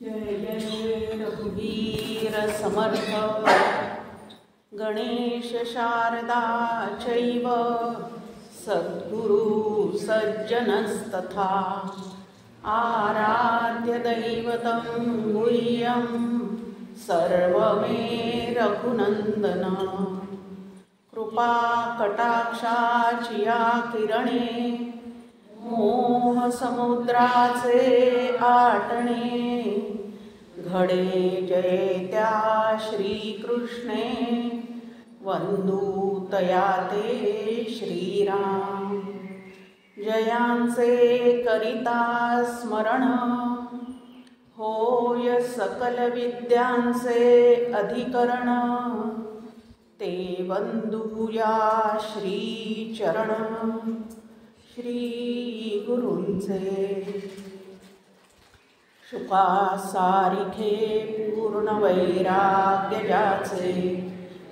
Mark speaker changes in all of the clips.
Speaker 1: जय जय रघुवीर समर्थ गणेश शारदा चैव सद्गुरु सज्जनस्तथा आराध्य दैवतं गुह्यं सर्वमे रघुनंदन कृपा कटाक्षाची या किरणे मोह समुद्राचे आटणे घडे जय त्या श्रीकृष्णे वंदू तया ते श्रीराम जयांचे करिता स्मरण होय सकल विद्यांचे अधिकरण ते वंदूया श्रीचरण श्री गुरूंचे शुका सारिखे पूर्ण वैराग्य ज्याचे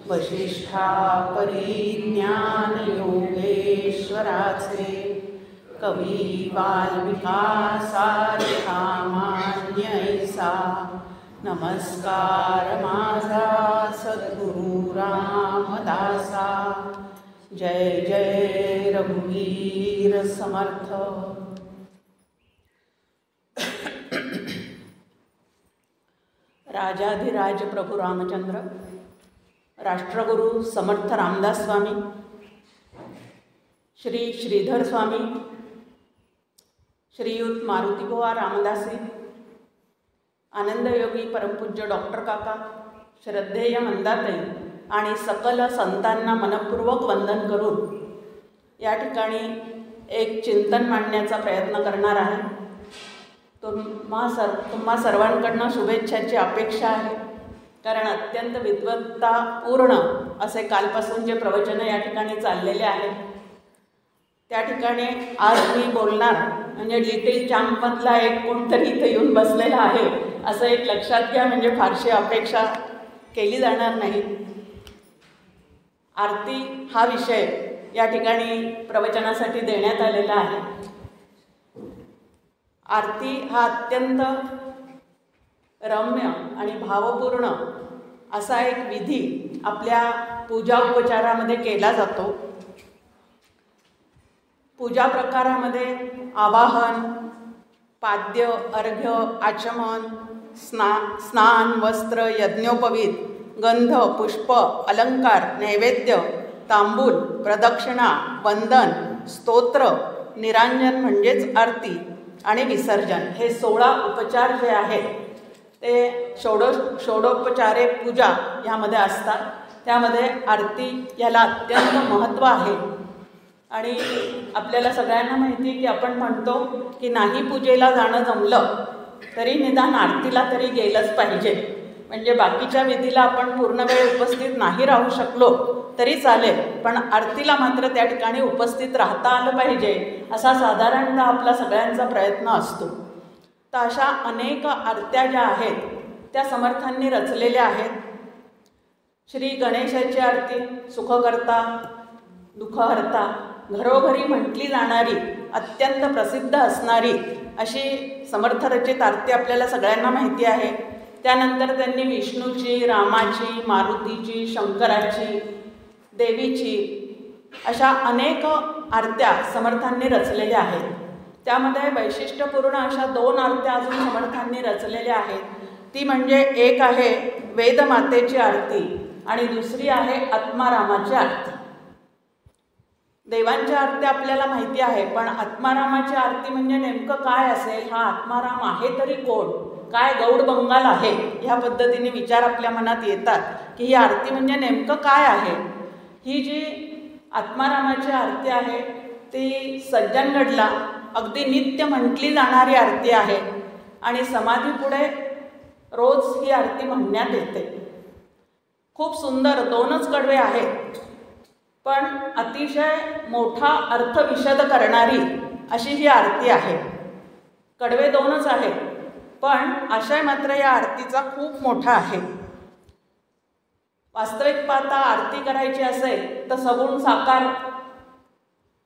Speaker 1: वशिष्ठा परिज्ञान योगेश्वराचे कवी वाल्मिका सारिखा मान्य ऐसा नमस्कार माझा सद्गुरु रामदासा जय जय रघुवीर समर्थ। राजाधिराज प्रभू रामचंद्र, राष्ट्रगुरु समर्थ रामदास स्वामी, श्री श्रीधर स्वामी, श्रीयुत मारुतीबुवा रामदासी, आनंदयोगी परमपूज्य डॉक्टर काका, श्रद्धेय मंदाताई आणि सकल संतांना मनपूर्वक वंदन करून या ठिकाणी एक चिंतन मांडण्याचा प्रयत्न करणार आहे। तुम्हा सर्वांकडनं शुभेच्छाची अपेक्षा आहे, कारण अत्यंत विद्वत्तापूर्ण असे कालपासून जे प्रवचन या ठिकाणी चाललेले आहेत त्या ठिकाणी आज मी बोलणार म्हणजे लिटिल चॅम्पमधला एक कोणतरी इथे येऊन बसलेला आहे असं एक लक्षात घ्या, म्हणजे फारशी अपेक्षा केली जाणार नाही। आरती हा विषय या ठिकाणी प्रवचनासाठी देण्यात आलेला आहे। आरती हा अत्यंत रम्य आणि भावपूर्ण असा एक विधी आपल्या पूजा उपचारामध्ये केला जातो। पूजा प्रकारामध्ये आवाहन, पाद्य, अर्घ्य, आचमन, स्नान, वस्त्र, यज्ञोपवीत, गंध, पुष्प, अलंकार, नैवेद्य, तांबूल, प्रदक्षिणा, वंदन, स्तोत्र, निरांजन म्हणजेच आरती आणि विसर्जन हे 16 उपचार जे आहेत ते षोडोपचारे पूजा ह्यामध्ये असतात। त्यामध्ये आरती याला अत्यंत महत्त्व आहे आणि आपल्याला सगळ्यांना माहिती आहे की आपण म्हणतो की नाही पूजेला जाणं जमलं तरी निदान आरतीला तरी गेलंच पाहिजे, म्हणजे बाकीच्या विधीला आपण पूर्ण वेळ उपस्थित नाही राहू शकलो तरी चालेल, पण आरतीला मात्र त्या ठिकाणी उपस्थित राहता आलं पाहिजे असा साधारणतः आपला सगळ्यांचा प्रयत्न असतो। तर अशा अनेक आरत्या ज्या आहेत त्या समर्थांनी रचलेल्या आहेत। श्री गणेशाची आरती सुखकर्ता दुःखहर्ता घरोघरी म्हटली जाणारी अत्यंत प्रसिद्ध असणारी अशी समर्थरचित आरती आपल्याला सगळ्यांना माहिती आहे। त्यानंतर त्यांनी विष्णूची, रामाची, मारुतीची, शंकराची, देवीची अशा अनेक आरत्या समर्थांनी रचलेल्या आहेत। त्यामध्ये वैशिष्ट्यपूर्ण अशा 2 आरत्या अजून समर्थांनी रचलेल्या आहेत। ती म्हणजे एक आहे वेदमातेची आरती आणि दुसरी आहे आत्मारामाची आरती। देवांच्या आरती आपल्याला माहिती आहे, पण आत्मारामाची आरती म्हणजे नेमकं काय असेल, हा आत्माराम आहे तरी कोण, काय गौड बंगाल आहे, ह्या पद्धतीने विचार आपल्या मनात येतात की ही आरती म्हणजे नेमकं काय आहे। ही जी आत्मारामाची आरती आहे ती सज्जनगडला अगदी नित्य म्हटली जाणारी आरती आहे आणि समाधीपुढे रोज ही आरती म्हणण्यात येते। खूप सुंदर 2च कडवे आहेत, पण अतिशय मोठा अर्थ विशद करणारी अशी ही आरती आहे। कडवे 2च आहेत, पण आशय मात्र या आरतीचा खूप मोठा आहे। वास्तविक पाहता आरती करायची असेल तर सगुण साकार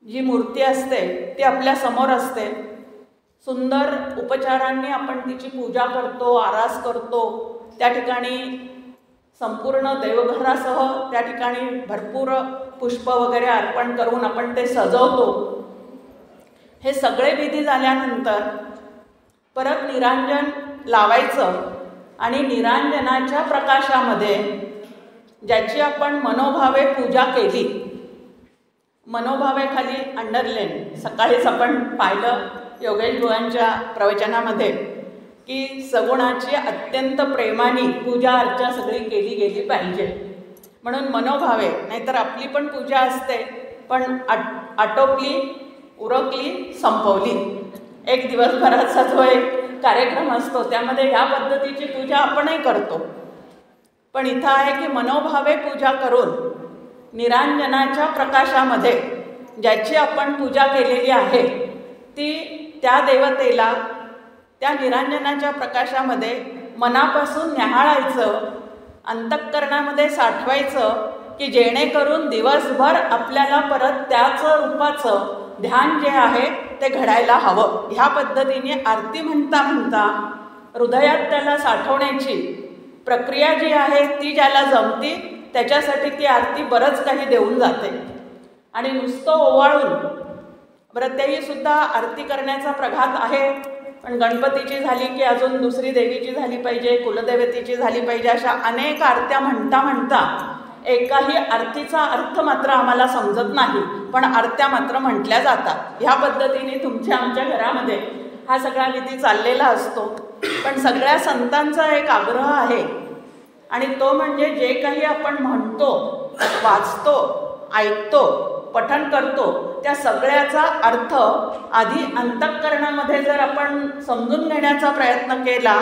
Speaker 1: जी मूर्ती असते ती आपल्या समोर असते। सुंदर उपचारांनी आपण तिची पूजा करतो, आरास करतो. त्या ठिकाणी संपूर्ण देवघरासह त्या ठिकाणी भरपूर पुष्प वगैरे अर्पण करून आपण ते सजवतो. हे सगळे विधी झाल्यानंतर परत निरांजन लावायचं आणि निरांजनाच्या प्रकाशामध्ये ज्याची आपण मनोभावे पूजा केली, मनोभावे खाली अंडरलाईन सकाळीच आपण पाहिलं योगेश बुवांच्या प्रवचनामध्ये की सगुणाची अत्यंत प्रेमाने पूजा अर्चा सगळी केली गेली पाहिजे. म्हणून मनोभावे, नाहीतर आपली पण पूजा असते पण आटोपली, उरकली, संपवली. एक दिवसभराचा जो एक कार्यक्रम असतो त्यामध्ये ह्या पद्धतीची पूजा आपणही करतो. पण इथं आहे की मनोभावे पूजा करून निरांजनाच्या प्रकाशामध्ये ज्याची आपण पूजा केलेली आहे ती त्या देवतेला त्या निरांजनाच्या प्रकाशामध्ये मनापासून न्याहाळायचं, अंतःकरणामध्ये साठवायचं की जेणेकरून दिवसभर आपल्याला परत त्याच रूपाचं ध्यान जे आहे ते घडायला हवं. ह्या पद्धतीने आरती म्हणता म्हणता हृदयात त्याला साठवण्याची प्रक्रिया जी आहे ती ज्याला जमती त्याच्यासाठी ती आरती बरंच काही देऊन जाते. आणि नुसतं ओवाळून बरं तेही सुद्धा आरती करण्याचा प्रघात आहे. पण गणपतीची झाली की अजून दुसरी देवीची झाली पाहिजे, कुलदेवतेची झाली पाहिजे, अशा अनेक आरत्या म्हणता म्हणता एकाही आरतीचा अर्थ मात्र आम्हाला समजत नाही, पण आरत्या मात्र म्हटल्या जातात. ह्या पद्धतीने तुमच्या आमच्या घरामध्ये हा सगळा विधी चाललेला असतो. पण सगळ्या संतांचा एक आग्रह आहे आणि तो म्हणजे जे काही आपण म्हणतो, वाचतो, ऐकतो, पठण करतो त्या सगळ्याचा अर्थ आधी अंतःकरणामध्ये जर आपण समजून घेण्याचा प्रयत्न केला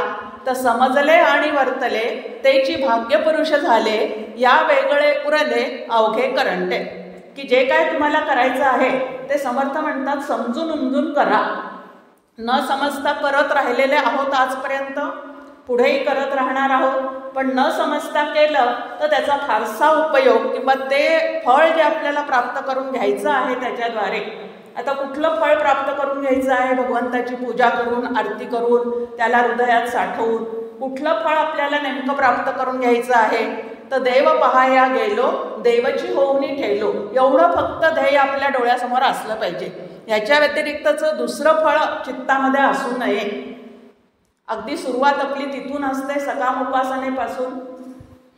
Speaker 1: तर समजले आणि वर्तले तेची भाग्यपुरुष झाले, या वेगळे उरले अवघे करंटे. की जे काय तुम्हाला करायचं आहे ते समर्थ म्हणतात समजून उमजून करा. न समजता करत राहिलेले आहोत आजपर्यंत, पुढेही करत राहणार आहोत. पण न समजता केलं तर त्याचा फारसा उपयोग किंवा ते फळ जे आपल्याला प्राप्त करून घ्यायचं आहे त्याच्याद्वारे, आता कुठलं फळ प्राप्त करून घ्यायचं आहे भगवंताची पूजा करून, आरती करून, त्याला हृदयात साठवून, कुठलं फळ आपल्याला नेमकं प्राप्त करून घ्यायचं आहे तर देव पहाया गेलो देवची होऊनी ठेलो, एवढं फक्त ध्येय आपल्या डोळ्यासमोर असलं पाहिजे. ह्याच्या व्यतिरिक्तचं दुसरं फळ चित्तामध्ये असू नये. अगदी सुरुवात आपली तिथून असते सकाम उपासनेपासून,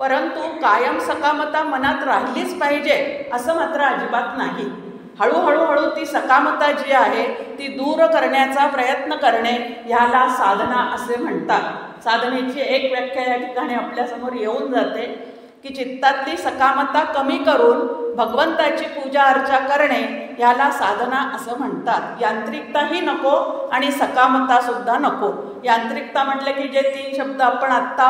Speaker 1: परंतु कायम सकामता मनात राहिलीच पाहिजे असं मात्र अजिबात नाही. हळूहळू ती सकामता जी आहे ती दूर करण्याचा प्रयत्न करणे ह्याला साधना असे म्हणतात. साधनेची एक व्याख्या या ठिकाणी आपल्यासमोर येऊन जाते की चित्तातली सकामता कमी करून भगवंताची पूजा अर्चा करणे याला साधना असं म्हणतात. यांत्रिकताही नको आणि सकामता सुद्धा नको. यांत्रिकता म्हटलं की जे 3 शब्द आपण आत्ता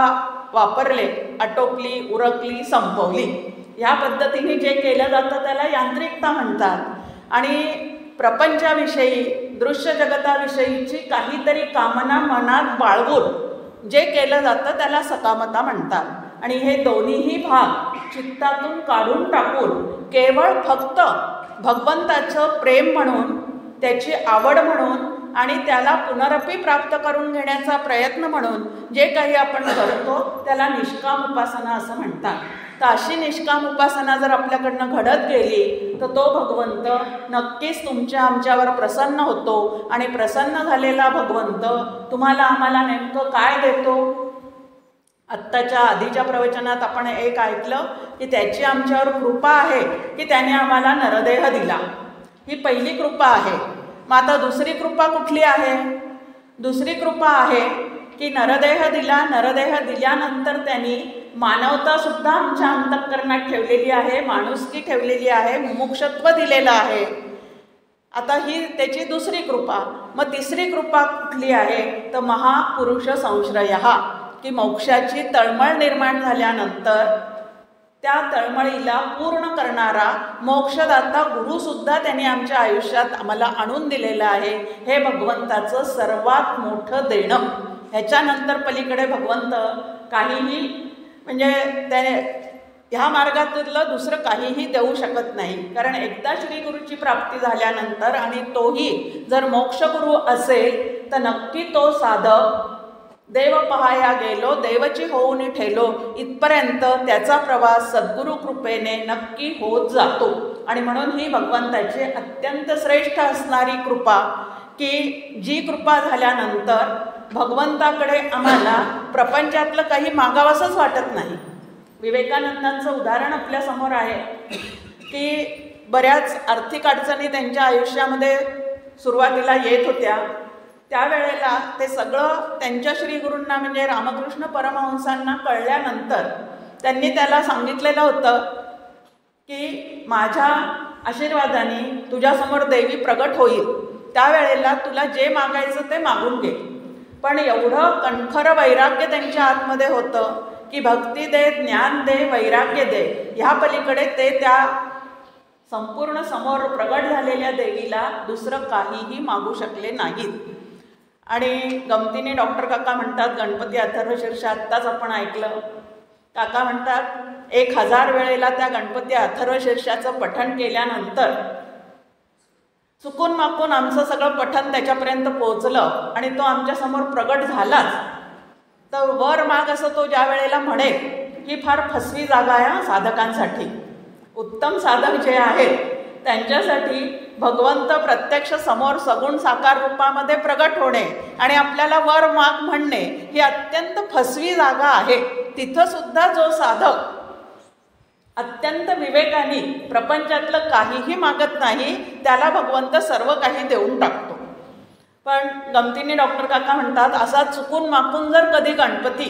Speaker 1: वापरले, आटोपली, उरकली, संपवली, ह्या पद्धतीने जे केलं जातं त्याला यांत्रिकता म्हणतात. आणि प्रपंचाविषयी, दृश्य जगताविषयीची काहीतरी कामना मनात बाळगून जे केलं जातं त्याला सकामता म्हणतात. आणि हे दोन्हीही भाग चित्तातून काढून टाकून केवळ फक्त भगवंताचं प्रेम म्हणून, त्याची आवड म्हणून आणि त्याला पुनरपी प्राप्त करून घेण्याचा प्रयत्न म्हणून जे काही आपण करतो त्याला निष्काम उपासना असं म्हणतात. तर अशी निष्काम उपासना जर आपल्याकडनं घडत गेली तर तो भगवंत नक्कीच तुमच्या आमच्यावर प्रसन्न होतो. आणि प्रसन्न झालेला भगवंत तुम्हाला आम्हाला नेमकं काय देतो? आत्ताच्या आधीच्या प्रवचनात आपण एक ऐकलं की त्याची आमच्यावर कृपा आहे की त्याने आम्हाला नरदेह दिला. ही पहिली कृपा आहे. मग आता दुसरी कृपा कुठली आहे? दुसरी कृपा आहे की नरदेह दिला. नरदेह दिल्यानंतर त्यांनी मानवतासुद्धा आमच्या अंतःकरणात ठेवलेली आहे, माणुसकी ठेवलेली आहे, मुमुक्षत्व दिलेलं आहे. आता ही त्याची दुसरी कृपा. मग तिसरी कृपा कुठली आहे तर महापुरुष संश्रयः, की मोक्षाची तळमळ निर्माण झाल्यानंतर त्या तळमळीला पूर्ण करणारा मोक्षदाता गुरुसुद्धा त्यांनी आमच्या आयुष्यात आम्हाला आणून दिलेलं आहे. हे भगवंताचं सर्वात मोठं देणं. ह्याच्यानंतर पलीकडे भगवंत काहीही म्हणजे त्याने ह्या मार्गातलं दुसरं काहीही देऊ शकत नाही. कारण एकदा श्रीगुरूची प्राप्ती झाल्यानंतर आणि तोही जर मोक्षगुरू असेल तर नक्की तो साधक देव पहाया गेलो देवची होऊन ठेलो इथपर्यंत त्याचा प्रवास सद्गुरु कृपेने नक्की होत जातो. आणि म्हणून ही भगवंताची अत्यंत श्रेष्ठ असणारी कृपा, की जी कृपा झाल्यानंतर भगवंताकडे आम्हाला प्रपंचातलं काही मागावंसंच वाटत नाही. विवेकानंदांचं उदाहरण आपल्यासमोर आहे की बऱ्याच आर्थिक अडचणी त्यांच्या आयुष्यामध्ये सुरुवातीला येत होत्या. त्यावेळेला ते सगळं त्यांच्या श्रीगुरूंना म्हणजे रामकृष्ण परमहंसांना कळल्यानंतर त्यांनी त्याला सांगितलेलं होतं की माझ्या आशीर्वादाने तुझ्यासमोर देवी प्रगट होईल, त्यावेळेला तुला जे मागायचं ते मागून घे. पण एवढं कणखर वैराग्य त्यांच्या आतमध्ये होतं की भक्ती दे, ज्ञान दे, वैराग्य दे, ह्या पलीकडे ते त्या संपूर्ण समोर प्रगट झालेल्या देवीला दुसरं काहीही मागू शकले नाहीत. आणि गमतीने डॉक्टर काका म्हणतात, गणपती अथर्वशीर्ष आत्ताच आपण ऐकलं, काका म्हणतात 1000 वेळेला त्या गणपती अथर्वशीर्षाचं पठण केल्यानंतर चुकून माकून आमचं सगळं पठण त्याच्यापर्यंत पोहोचलं आणि तो आमच्यासमोर प्रगट झालाच. तर वर माग असं तो ज्या वेळेला म्हणेल, ही फार फसवी जागा आहे साधकांसाठी. उत्तम साधक जे आहेत त्यांच्यासाठी भगवंत प्रत्यक्ष समोर सगुण साकार रूपामध्ये प्रगट होणे आणि आपल्याला वर माग म्हणणे ही अत्यंत फसवी जागा आहे. तिथं सुद्धा जो साधक अत्यंत विवेकाने प्रपंचातलं काहीही मागत नाही, त्याला भगवंत सर्व काही देऊन टाकतो. पण गमतीने डॉक्टर काका म्हणतात, असा चुकून माकून जर कधी गणपती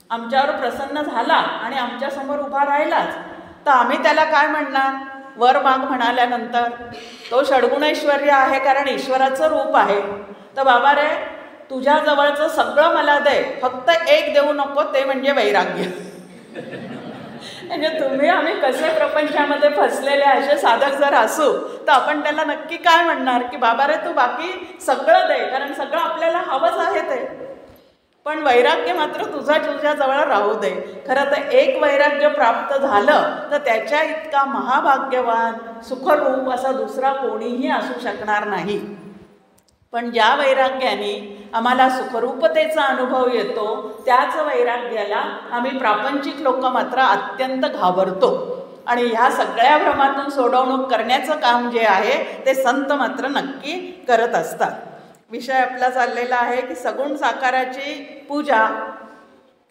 Speaker 1: आमच्यावर प्रसन्न झाला आणि आमच्यासमोर उभा राहिलाच, तर आम्ही त्याला काय म्हणणार? वर माग म्हणाल्यानंतर तो षड्गुणैश्वर्य आहे, कारण ईश्वराचं रूप आहे. तर बाबा रे, तुझ्या जवळचं सगळं मला दे, फक्त एक देऊ नको, ते म्हणजे वैराग्य. म्हणजे तुम्ही आम्ही कसे प्रपंचामध्ये फसलेले असे साधक जर असू तर आपण त्याला नक्की काय म्हणणार की बाबा रे तू बाकी सगळं दे, कारण सगळं आपल्याला हवंच आहे ते, पण वैराग्य मात्र तुझ्या जवळ राहू दे. खरं तर एक वैराग्य प्राप्त झालं तर त्याच्या इतका महाभाग्यवान सुखरूप असा दुसरा कोणीही असू शकणार नाही. पण ज्या वैराग्याने आम्हाला सुखरूपतेचा अनुभव येतो त्याच वैराग्याला आम्ही प्रापंचिक लोक मात्र अत्यंत घाबरतो. आणि ह्या सगळ्या भ्रमातून सोडवणूक करण्याचं काम जे आहे ते संत मात्र नक्की करत असतात. विषय आपला चाललेला आहे की सगुण साकाराची पूजा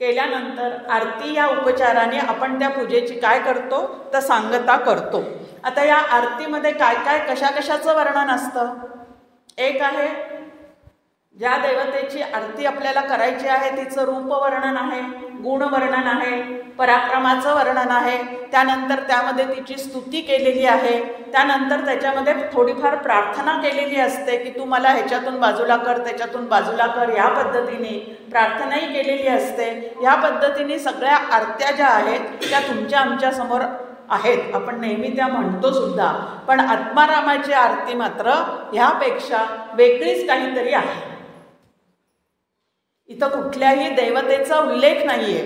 Speaker 1: केल्यानंतर आरती या उपचाराने आपण त्या पूजेची काय करतो तर सांगता करतो. आता या आरतीमध्ये काय काय कशाचं वर्णन असतं? एक आहे ज्या देवतेची आरती आपल्याला करायची आहे तिचं रूप वर्णन आहे, गुण वर्णन आहे, पराक्रमाचं वर्णन आहे, त्यानंतर त्यामध्ये तिची स्तुती केलेली आहे, त्यानंतर त्याच्यामध्ये थोडीफार प्रार्थना केलेली असते की तू मला ह्याच्यातून बाजूला कर, त्याच्यातून बाजूला कर, ह्या पद्धतीने प्रार्थनाही केलेली असते. ह्या पद्धतीने सगळ्या आरत्या ज्या आहेत त्या तुमच्या आमच्यासमोर आहेत, आपण नेहमी त्या म्हणतो सुद्धा. पण आत्मारामाची आरती मात्र ह्यापेक्षा वेगळीच काहीतरी आहे. इथं कुठल्याही देवतेचा उल्लेख नाहीये,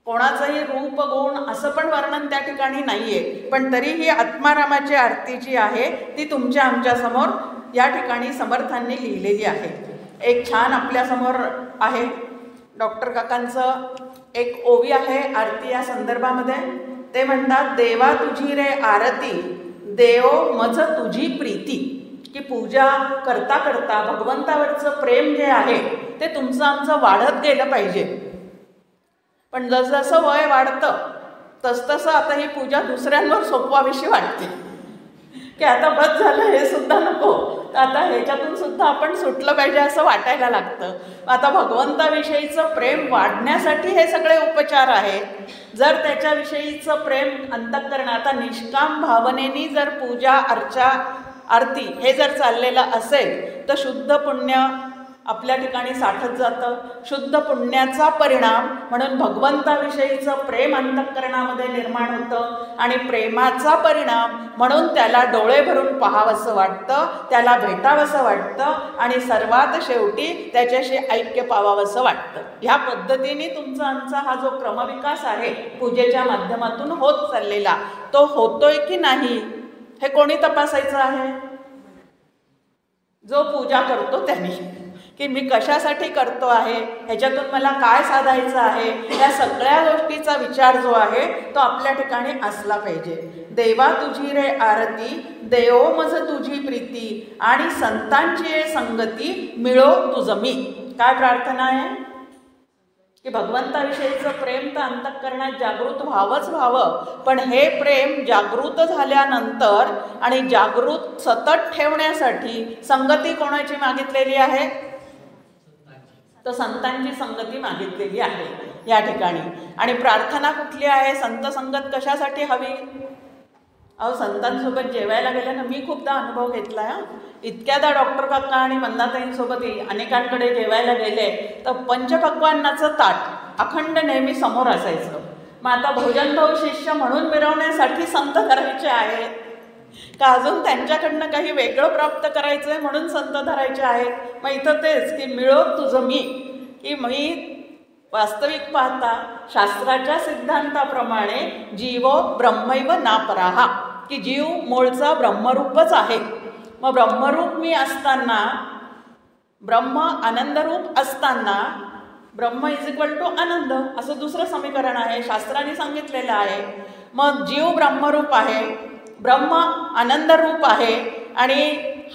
Speaker 1: कोणाचंही रूप गुण असं पण वर्णन त्या ठिकाणी नाहीये, पण तरीही आत्मारामाची आरती जी आहे ती तुमच्या आमच्यासमोर या ठिकाणी समर्थांनी लिहिलेली आहे. एक छान आपल्यासमोर आहे, डॉक्टर काकांचं एक ओवी आहे आरती या संदर्भामध्ये. ते म्हणतात, देवा तुझी रे आरती, देव मज तुझी प्रीती. की पूजा करता करता भगवंतावरचं प्रेम जे आहे ते तुमचं आमचं वाढत गेलं पाहिजे. पण जसजसं वय वाढतं तसतसं आता ही पूजा दुसऱ्यांवर सोपवाविषयी वाटते की आता बस झालं, हे सुद्धा नको, तर आता ह्याच्यातून सुद्धा आपण सुटलं पाहिजे असं वाटायला लागतं. आता भगवंताविषयीचं प्रेम वाढण्यासाठी हे सगळे उपचार आहेत. जर त्याच्याविषयीचं प्रेम अंतःकरणात आता निष्काम भावनेनी जर पूजा अर्चा आरती हे जर चाललेलं असेल तर शुद्ध पुण्य आपल्या ठिकाणी साठत जातं. शुद्ध पुण्याचा परिणाम म्हणून भगवंताविषयीचं प्रेम अंतःकरणामध्ये निर्माण होतं आणि प्रेमाचा परिणाम म्हणून त्याला डोळे भरून पाहावंसं वाटतं, त्याला भेटावंसं वाटतं आणि सर्वात शेवटी त्याच्याशी ऐक्य पावावंसं वाटतं. ह्या पद्धतीने तुमचा आमचा हा जो क्रमविकास आहे पूजेच्या माध्यमातून होत चाललेला, तो होतोय की नाही हे कोणी तपासायचं आहे? जो पूजा करतो त्याने, की मी कशासाठी करतो आहे, ह्याच्यातून मला काय साधायचं आहे, या सगळ्या गोष्टीचा विचार जो आहे तो आपल्या ठिकाणी असला पाहिजे. देवा तुझी रे आरती, देवो मज तुझी प्रीती, आणि संतांची संगती मिळो तुझ मी. काय प्रार्थना आहे की भगवंताविषयीचं प्रेम तर अंतःकरणात जागृत व्हावं, पण हे प्रेम जागृत झाल्यानंतर आणि जागृत सतत ठेवण्यासाठी संगती कोणाची मागितलेली आहे, तर संतांची संगती मागितलेली आहे या ठिकाणी. आणि प्रार्थना कुठली आहे, संत संगत कशासाठी हवी. संतांसोबत जेवायला गेल्यानं मी खूपदा अनुभव घेतला आहे. इतक्यादा डॉक्टर काका आणि मंदाताईंसोबत अनेकांकडे जेवायला गेले तर पंचपक्वान्नाचं ताट अखंड नेहमी समोर असायचं. मग आता भोजन भाऊ शिष्य म्हणून मिरवण्यासाठी संत करायचे आहेत का अजून त्यांच्याकडनं काही वेगळं प्राप्त करायचं आहे म्हणून संत धरायचे आहेत. मग इथं तेच की मिळो तुझं मी, की मी वास्तविक पाहता शास्त्राच्या सिद्धांताप्रमाणे जीवो ब्रह्मैव नापराहा, की जीव मूळचा ब्रह्मरूपच आहे. मग ब्रह्मरूप मी असताना, ब्रह्म आनंदरूप असताना, ब्रह्म इज इक्वल टू आनंद असं दुसरं समीकरण आहे, शास्त्राने सांगितलेलं आहे. मग जीव ब्रह्मरूप आहे, ब्रह्म आनंदरूप आहे, आणि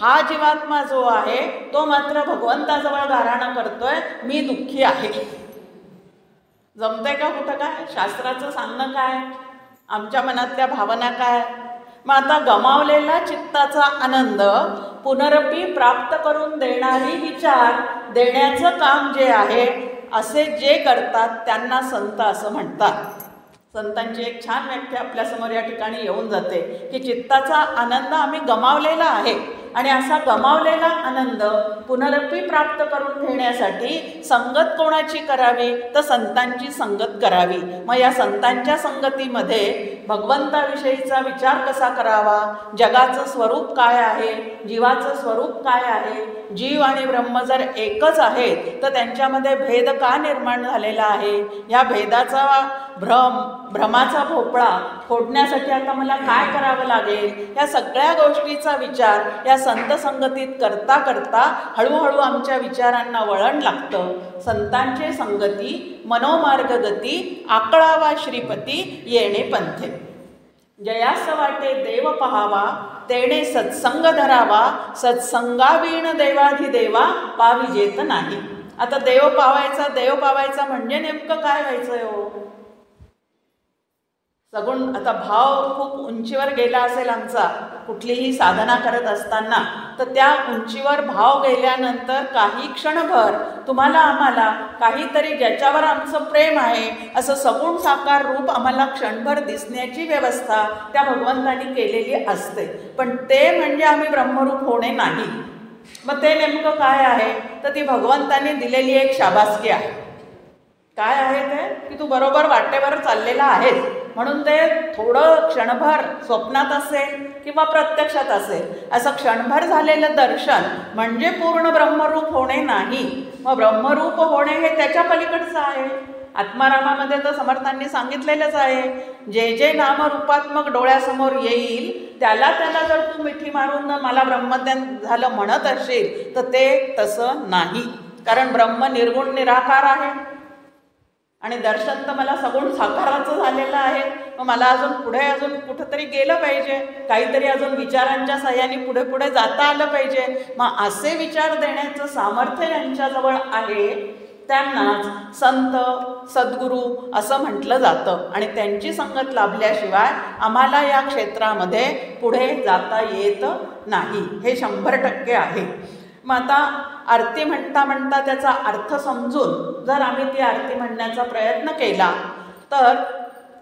Speaker 1: हा जीवात्मा जो आहे तो मात्र भगवंताजवळ गाऱ्हाणं करतोय मी दुःखी आहे. जमतंय का कुठं काय, शास्त्राचं सांगणं काय, आमच्या मनातल्या भावना काय. मग आता गमावलेला चित्ताचा आनंद पुनरपी प्राप्त करून देणारी विचार देण्याचं काम जे आहे, असे जे करतात त्यांना संत असं म्हणतात. संतांची एक छान व्याख्या आपल्यासमोर या ठिकाणी येऊन जाते की चित्ताचा आनंद आम्ही गमावलेला आहे, आणि असा गमावलेला आनंद पुनरपी प्राप्त करून घेण्यासाठी संगत कोणाची करावी, तर संतांची संगत करावी. मग या संतांच्या संगतीमध्ये भगवंताविषयीचा विचार कसा करावा, जगाचं स्वरूप काय आहे, जीवाचं स्वरूप काय आहे, जीव आणि ब्रह्म जर एकच आहेत तर त्यांच्यामध्ये भेद का निर्माण झालेला आहे, ह्या भेदाचा भ्रमाचा भोपळा फोडण्यासाठी आता मला काय करावं लागेल, या सगळ्या गोष्टीचा विचार या संत संगतीत करता करता हळूहळू आमच्या विचारांना वळण लागतं. संतांचे संगती मनोमार्गगती, आकळावा श्रीपती येणे पंथे. जयास वाटे देव पहावा, तेणे सत्संग धरावा, सत्संगावीण देवाधिदेवा पाविजेत नाही. आता देव पावायचा म्हणजे नेमकं काय व्हायचं हो. सगुण आता भाव खूप उंचीवर गेला असेल आमचा कुठलीही साधना करत असताना, तर त्या उंचीवर भाव गेल्यानंतर काही क्षणभर तुम्हाला आम्हाला काहीतरी ज्याच्यावर आमचं प्रेम आहे असं सगुण साकार रूप आम्हाला क्षणभर दिसण्याची व्यवस्था त्या भगवंतानी केलेली असते. पण ते म्हणजे आम्ही ब्रह्मरूप होणे नाही. मग ते नेमकं काय आहे, तर ती भगवंतानी दिलेली एक शाबासकी आहे. काय आहे ते, की तू बरोबर वाटेवर चाललेला आहेस म्हणून ते थोडं क्षणभर स्वप्नात असेल किंवा प्रत्यक्षात असेल असं क्षणभर झालेलं दर्शन म्हणजे पूर्ण ब्रह्मरूप होणे नाही. मग ब्रह्मरूप होणे हे त्याच्या पलीकडचं आहे. आत्मारामामध्ये तर समर्थांनी सांगितलेलंच आहे, जे जे नामरूपात्मक डोळ्यासमोर येईल त्याला जर तू मिठी मारून मला ब्रह्मज्ञान झालं म्हणत असेल तर ते तसं नाही. कारण ब्रह्म निर्गुण निराकार आहे आणि दर्शन तर मला सगुण साकाराचं झालेलं आहे. मग मला अजून कुठंतरी गेलं पाहिजे, काहीतरी अजून विचारांच्या सहाय्याने पुढे जाता आलं पाहिजे. मग असे विचार देण्याचं सामर्थ्य ज्यांच्याजवळ आहे त्यांनाच संत सद्गुरू असं म्हटलं जातं. आणि त्यांची संगत लाभल्याशिवाय आम्हाला या क्षेत्रामध्ये पुढे जाता येत नाही, हे 100% आहे. मग आता आरती म्हणता त्याचा अर्थ समजून जर आम्ही ती आरती म्हणण्याचा प्रयत्न केला तर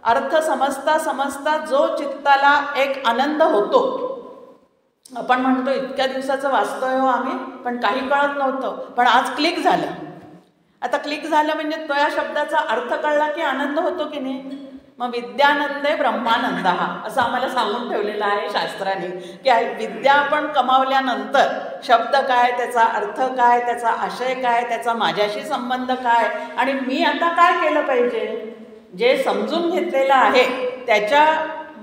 Speaker 1: अर्थ समजता जो चित्ताला एक आनंद होतो. आपण म्हणतो इतक्या दिवसाचं वाचतोय हो आम्ही, पण काही कळत नव्हतं, पण आज क्लिक झालं. आता क्लिक झालं म्हणजे तो या शब्दाचा अर्थ कळला की आनंद होतो की नाही. मग विद्यानंदे ब्रह्मानंद हा असं आम्हाला सांगून ठेवलेलं आहे शास्त्राने, की विद्या आपण कमावल्यानंतर शब्द काय, त्याचा अर्थ काय, त्याचा आशय काय, त्याचा माझ्याशी संबंध काय, आणि मी आता काय केलं पाहिजे, जे समजून घेतलेलं आहे त्याच्या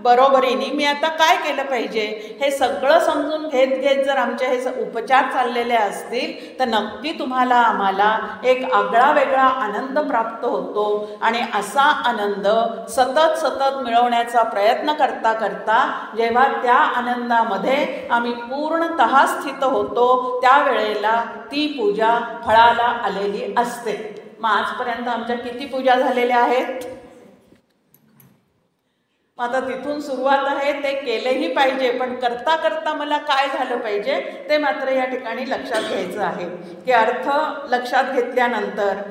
Speaker 1: बरोबरीने मी आता काय केलं पाहिजे हे सगळं समजून घेत घेत जर आमचे हे उपचार चाललेले असतील तर नक्की तुम्हाला आम्हाला एक आगळा वेगळा आनंद प्राप्त होतो. आणि असा आनंद सतत सतत मिळवण्याचा प्रयत्न करता करता जेव्हा त्या आनंदामध्ये आम्ही पूर्णतः स्थित होतो त्यावेळेला ती पूजा फळाला आलेली असते. मग आजपर्यंत आमच्या किती पूजा झालेल्या आहेत? आता तिथून सुरुवात आहे, ते केलेही पाहिजे, पण करता करता मला काय झालं पाहिजे ते मात्र या ठिकाणी लक्षात घ्यायचं आहे. की अर्थ लक्षात घेतल्यानंतर,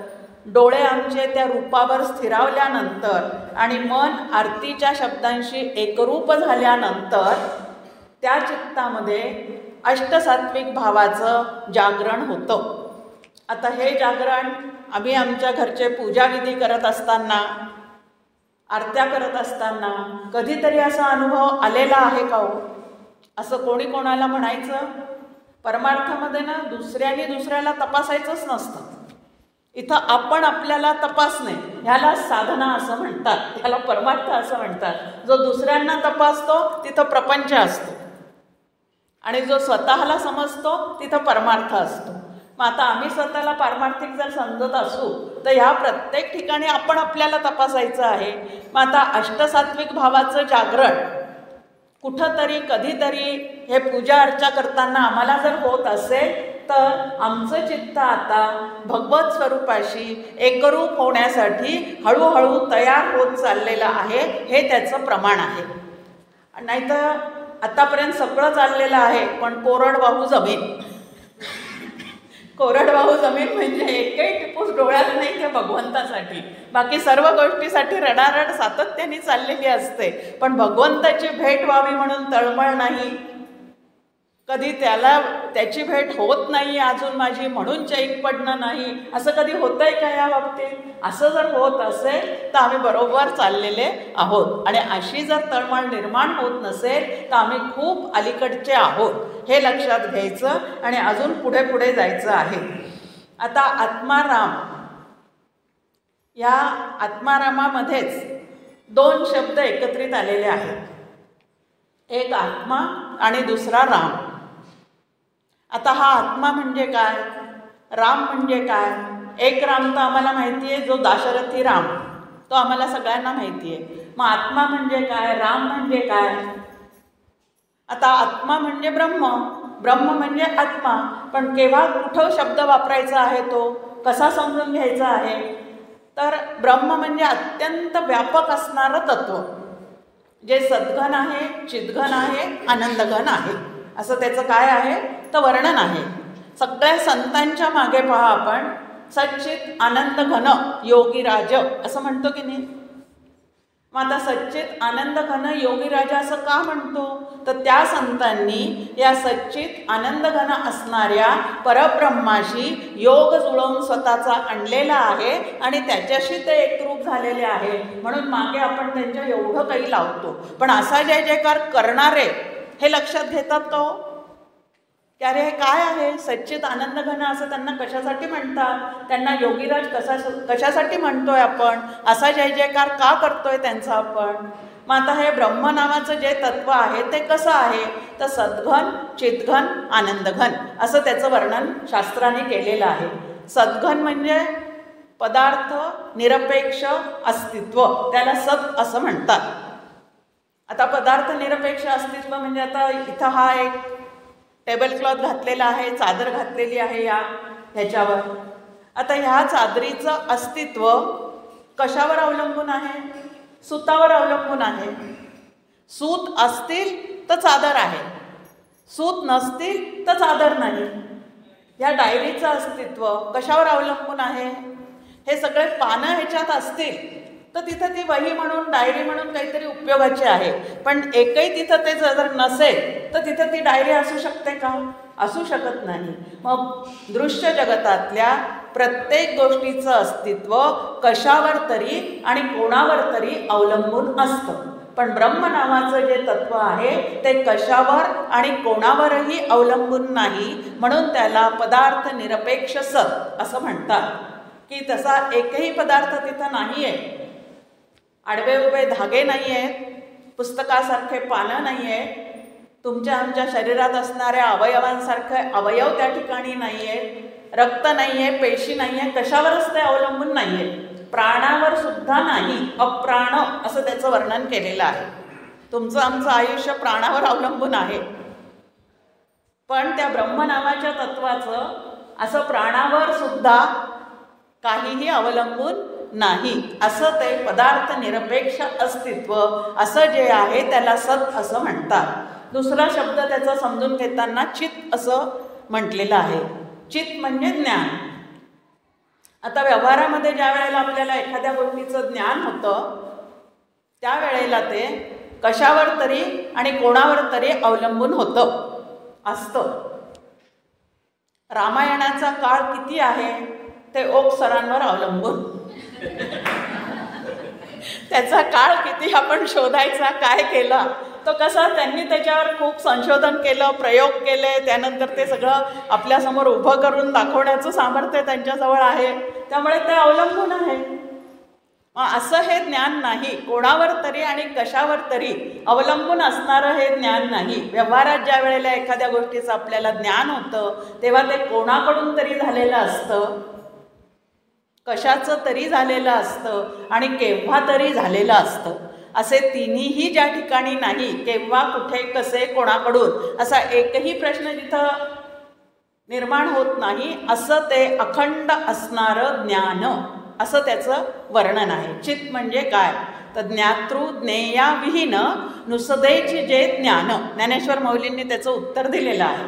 Speaker 1: डोळे आमचे त्या रूपावर स्थिरावल्यानंतर आणि मन आरतीच्या शब्दांशी एकरूप झाल्यानंतर त्या चित्तामध्ये अष्टसात्विक भावाचं जागरण होतं. आता हे जागरण आम्ही आमच्या घरचे पूजाविधी करत असताना, आरत्या करत असताना कधीतरी असा अनुभव आलेला आहे का हो? असं कोणी कोणाला म्हणायचं? परमार्थामध्ये ना दुसऱ्याने दुसऱ्याला तपासायचंच नसतं. इथं आपण आपल्याला तपासणे ह्याला साधना असं म्हणतात, ह्याला परमार्थ असं म्हणतात. जो दुसऱ्यांना तपासतो तिथं प्रपंच असतो आणि जो स्वतःला समजतो तिथं परमार्थ असतो. मग आता आम्ही स्वतःला पारमार्थिक जर समजत असू तर ह्या प्रत्येक ठिकाणी आपण आपल्याला तपासायचं आहे. मग आता अष्टसात्विक भावाचं जागरण कुठंतरी कधीतरी हे पूजा अर्चा करताना आम्हाला जर होत असेल तर आमचं चित्त आता भगवत स्वरूपाशी एकरूप होण्यासाठी हळूहळू तयार होत चाललेलं आहे, हे त्याचं प्रमाण आहे. नाहीतर आतापर्यंत सगळं चाललेलं आहे पण कोरडवाहू जमीन. कोरडवाहू जमीन म्हणजे एकही टिपूस डोळ्यात नाही त्या भगवंतासाठी, बाकी सर्व गोष्टीसाठी रडारड सातत्याने चाललेली असते. पण भगवंताची भेट व्हावी म्हणून तळमळ नाही, कधी त्याची भेट होत नाही अजून माझी म्हणून चैन पडणं नाही, असं कधी होतंय का या बाबतीत? असं जर होत असेल तर आम्ही बरोबर चाललेले आहोत. आणि अशी जर तळमळ निर्माण होत नसेल तर आम्ही खूप अलीकडचे आहोत, हे लक्षात घ्यायचं आणि अजून पुढे पुढे जायचं आहे. आता आत्माराम, या आत्मारामामध्येच दोन शब्द एकत्रित आलेले आहेत, एक आत्मा आणि दुसरा राम. आता हा आत्मा म्हणजे काय, राम म्हणजे काय? एक राम तर आम्हाला माहिती आहे, जो दाशरथी राम, तो आम्हाला सगळ्यांना माहिती आहे. मग आत्मा म्हणजे काय, राम म्हणजे काय? आता आत्मा म्हणजे ब्रह्म, ब्रह्म म्हणजे आत्मा. पण केव्हा कुठं शब्द वापरायचा आहे, तो कसा समजून घ्यायचा आहे? तर ब्रह्म म्हणजे अत्यंत व्यापक असणारं तत्व, जे सद्घन आहे, चिद्घन आहे, आनंदघन आहे, असं त्याचं काय आहे तर वर्णन आहे. सगळ्या संतांच्या मागे पहा आपण सच्चित आनंद घन योगीराज असं म्हणतो की नाही? मग आता सच्चित आनंद घन योगीराज असं का म्हणतो? तर त्या संतांनी या सच्चित आनंद घन असणाऱ्या परब्रह्माशी योग जुळवून स्वतःचा आणलेला आहे आणि त्याच्याशी ते एकरूप झालेले आहे. म्हणून मागे आपण त्यांच्या एवढं काही लावतो, पण असा जय जयकार करणारे हे लक्षात घेतात का हो? की अरे हे काय आहे सच्चित आनंद घन, असं त्यांना कशासाठी म्हणतात? त्यांना योगीराज कशासाठी म्हणतोय आपण? असा जय जयकार का करतोय त्यांचा आपण? मग आता हे ब्रह्म नावाचं जे तत्व आहे ते कसं आहे तर सद्घन, चिद्घन, आनंदघन असं त्याचं वर्णन शास्त्राने केलेलं आहे. सद्घन म्हणजे पदार्थ निरपेक्ष अस्तित्व, त्याला सत् असं म्हणतात. आता पदार्थ निरपेक्ष अस्तित्व म्हणजे आता इथं हा एक टेबल क्लॉथ घातलेला आहे, चादर घातलेली आहे ह्याच्यावर. आता ह्या चादरीचं अस्तित्व कशावर अवलंबून आहे? सूतावर अवलंबून आहे. सूत असतील तर चादर आहे, सूत नसतील तर चादर नाही. ह्या डायरीचं अस्तित्व कशावर अवलंबून आहे? हे सगळे पानं ह्याच्यात असतील तर तिथं ती वही म्हणून, डायरी म्हणून काहीतरी उपयोगाची आहे. पण एकही तिथं ते जर नसेल तर तिथं ती डायरी असू शकते का? असू शकत नाही. मग दृश्य जगतातल्या प्रत्येक गोष्टीचं अस्तित्व कशावर तरी आणि कोणावर तरी अवलंबून असतं. पण ब्रह्म नावाचं जे तत्व आहे ते कशावर आणि कोणावरही अवलंबून नाही, म्हणून त्याला पदार्थ निरपेक्ष सत असं म्हणतात. की तसा एकही पदार्थ तिथं नाही आहे, आडवे उभे धागे नाही आहेत, पुस्तकासारखे पानं नाही आहे, तुमच्या आमच्या शरीरात असणाऱ्या अवयवांसारखे अवयव त्या ठिकाणी नाही आहेत, रक्त नाही आहे, पेशी नाही आहे, कशावरच ते अवलंबून नाही आहे, प्राणावर सुद्धा नाही, अप्राण असं त्याचं वर्णन केलेलं आहे. तुमचं आमचं आयुष्य प्राणावर अवलंबून आहे, पण त्या ब्रह्म नावाच्या तत्वाचं असं प्राणावर सुद्धा काहीही अवलंबून नाही, असं ते पदार्थ निरपेक्ष अस्तित्व असं जे आहे त्याला सत असं म्हणतात. दुसरा शब्द त्याचा समजून घेताना चित असं म्हटलेलं आहे. चित म्हणजे ज्ञान. आता व्यवहारामध्ये ज्या वेळेला आपल्याला एखाद्या गोष्टीचं ज्ञान होतं त्यावेळेला ते कशावर तरी आणि कोणावर तरी अवलंबून असतं. रामायणाचा काळ किती आहे ते ओक सरांवर अवलंबून. त्याचा काळ किती आपण शोधायचा, काय केला, तो कसा त्यांनी त्याच्यावर खूप संशोधन केलं, प्रयोग केले, त्यानंतर ते सगळं आपल्यासमोर उभं करून दाखवण्याचं सामर्थ्य त्यांच्याजवळ आहे, त्यामुळे ते अवलंबून आहे. असं हे ज्ञान नाही, कोणावर तरी आणि कशावर तरी अवलंबून असणारं हे ज्ञान नाही. व्यवहारात ज्या वेळेला एखाद्या गोष्टीचं आपल्याला ज्ञान होतं तेव्हा ते कोणाकडून तरी झालेलं असतं, कशाचं तरी झालेलं असतं आणि केव्हा तरी झालेलं असतं. असे तिन्हीही ज्या ठिकाणी नाही, केव्हा, कुठे, कसे, कोणाकडून असा एकही प्रश्न जिथं निर्माण होत नाही, असं ते अखंड असणारं ज्ञान असं त्याचं वर्णन आहे. चित म्हणजे काय तर ज्ञातृ ज्ञेया विहीन नुसदेची जे ज्ञान. ज्ञानेश्वर माऊलींनी त्याचं उत्तर दिलेलं आहे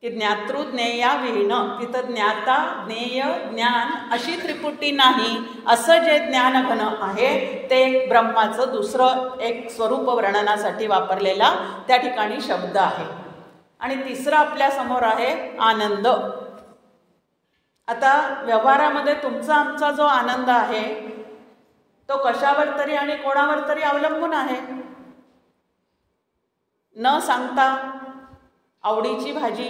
Speaker 1: की ज्ञातृ ज्ञेया विहीन, तिथं ज्ञाता ज्ञेय ज्ञान अशी त्रिपुटी नाही, असं जे ज्ञानघन आहे ते ब्रह्माचं दुसरं एक स्वरूप वर्णनासाठी वापरलेला त्या ठिकाणी शब्द आहे. आणि तिसरं आपल्या समोर आहे आनंद. आता व्यवहारामध्ये तुमचा आमचा जो आनंद आहे तो कशावर तरी आणि कोणावर तरी अवलंबून आहे. न सांगता आवडीची भाजी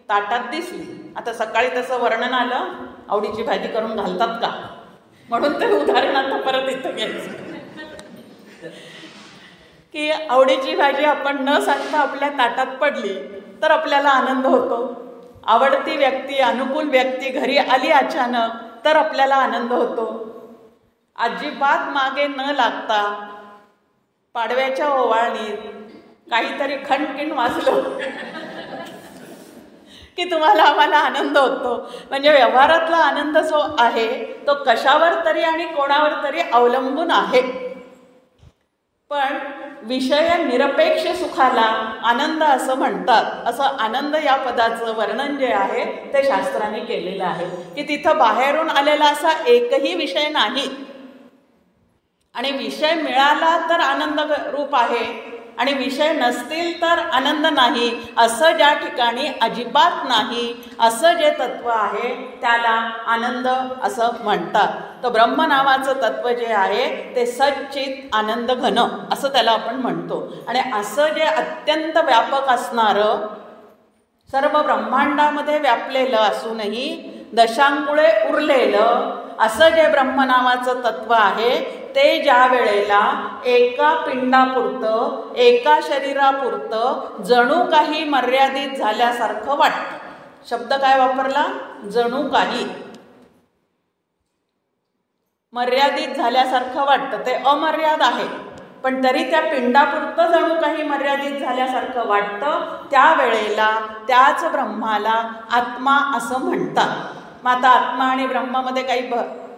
Speaker 1: ताटात दिसली, आता सकाळी तसं वर्णन आलं, आवडीची भाजी करून घालतात का, म्हणून ते उदाहरण आता परत इथं घ्यायचं की आवडीची भाजी आपण न सांगता आपल्या ताटात पडली तर आपल्याला आनंद होतो. आवडती व्यक्ती, अनुकूल व्यक्ती घरी आली अचानक तर आपल्याला आनंद होतो. अजिबात मागे न लागता पाडव्याच्या ओवाळणीत काहीतरी खणखिण वाजलं की तुम्हाला आम्हाला आनंद होतो. म्हणजे व्यवहारातला आनंद जो आहे तो कशावर तरी आणि कोणावर तरी अवलंबून आहे. पण विषय निरपेक्ष सुखाला आनंद असं म्हणतात. असं आनंद या पदाचं वर्णन जे आहे ते शास्त्राने केलेलं आहे की तिथं बाहेरून आलेला असा एकही विषय नाही आणि विषय मिळाला तर आनंद रूप आहे आणि विषय नसतील तर आनंद नाही, असं ज्या ठिकाणी अजिबात नाही असं जे तत्व आहे त्याला आनंद असं म्हणतात. तर ब्रह्म नावाचं तत्व जे आहे ते सच्चित आनंद घन असं त्याला आपण म्हणतो. आणि असं जे अत्यंत व्यापक असणारं, सर्व ब्रह्मांडामध्ये व्यापलेलं असूनही दशांकुळे उरलेलं असं जे ब्रह्म नावाचं तत्व आहे ते ज्या वेळेला एका पिंडापुरतं, एका शरीरापुरतं जणू काही मर्यादित झाल्यासारखं वाटतं. शब्द काय वापरला? जणू काही मर्यादित झाल्यासारखं वाटतं. ते अमर्याद आहे पण तरी त्या पिंडापुरतं जणू काही मर्यादित झाल्यासारखं वाटतं. त्यावेळेला त्याच ब्रह्माला आत्मा असं म्हणतात. मग आता आत्मा आणि ब्रह्मामध्ये काही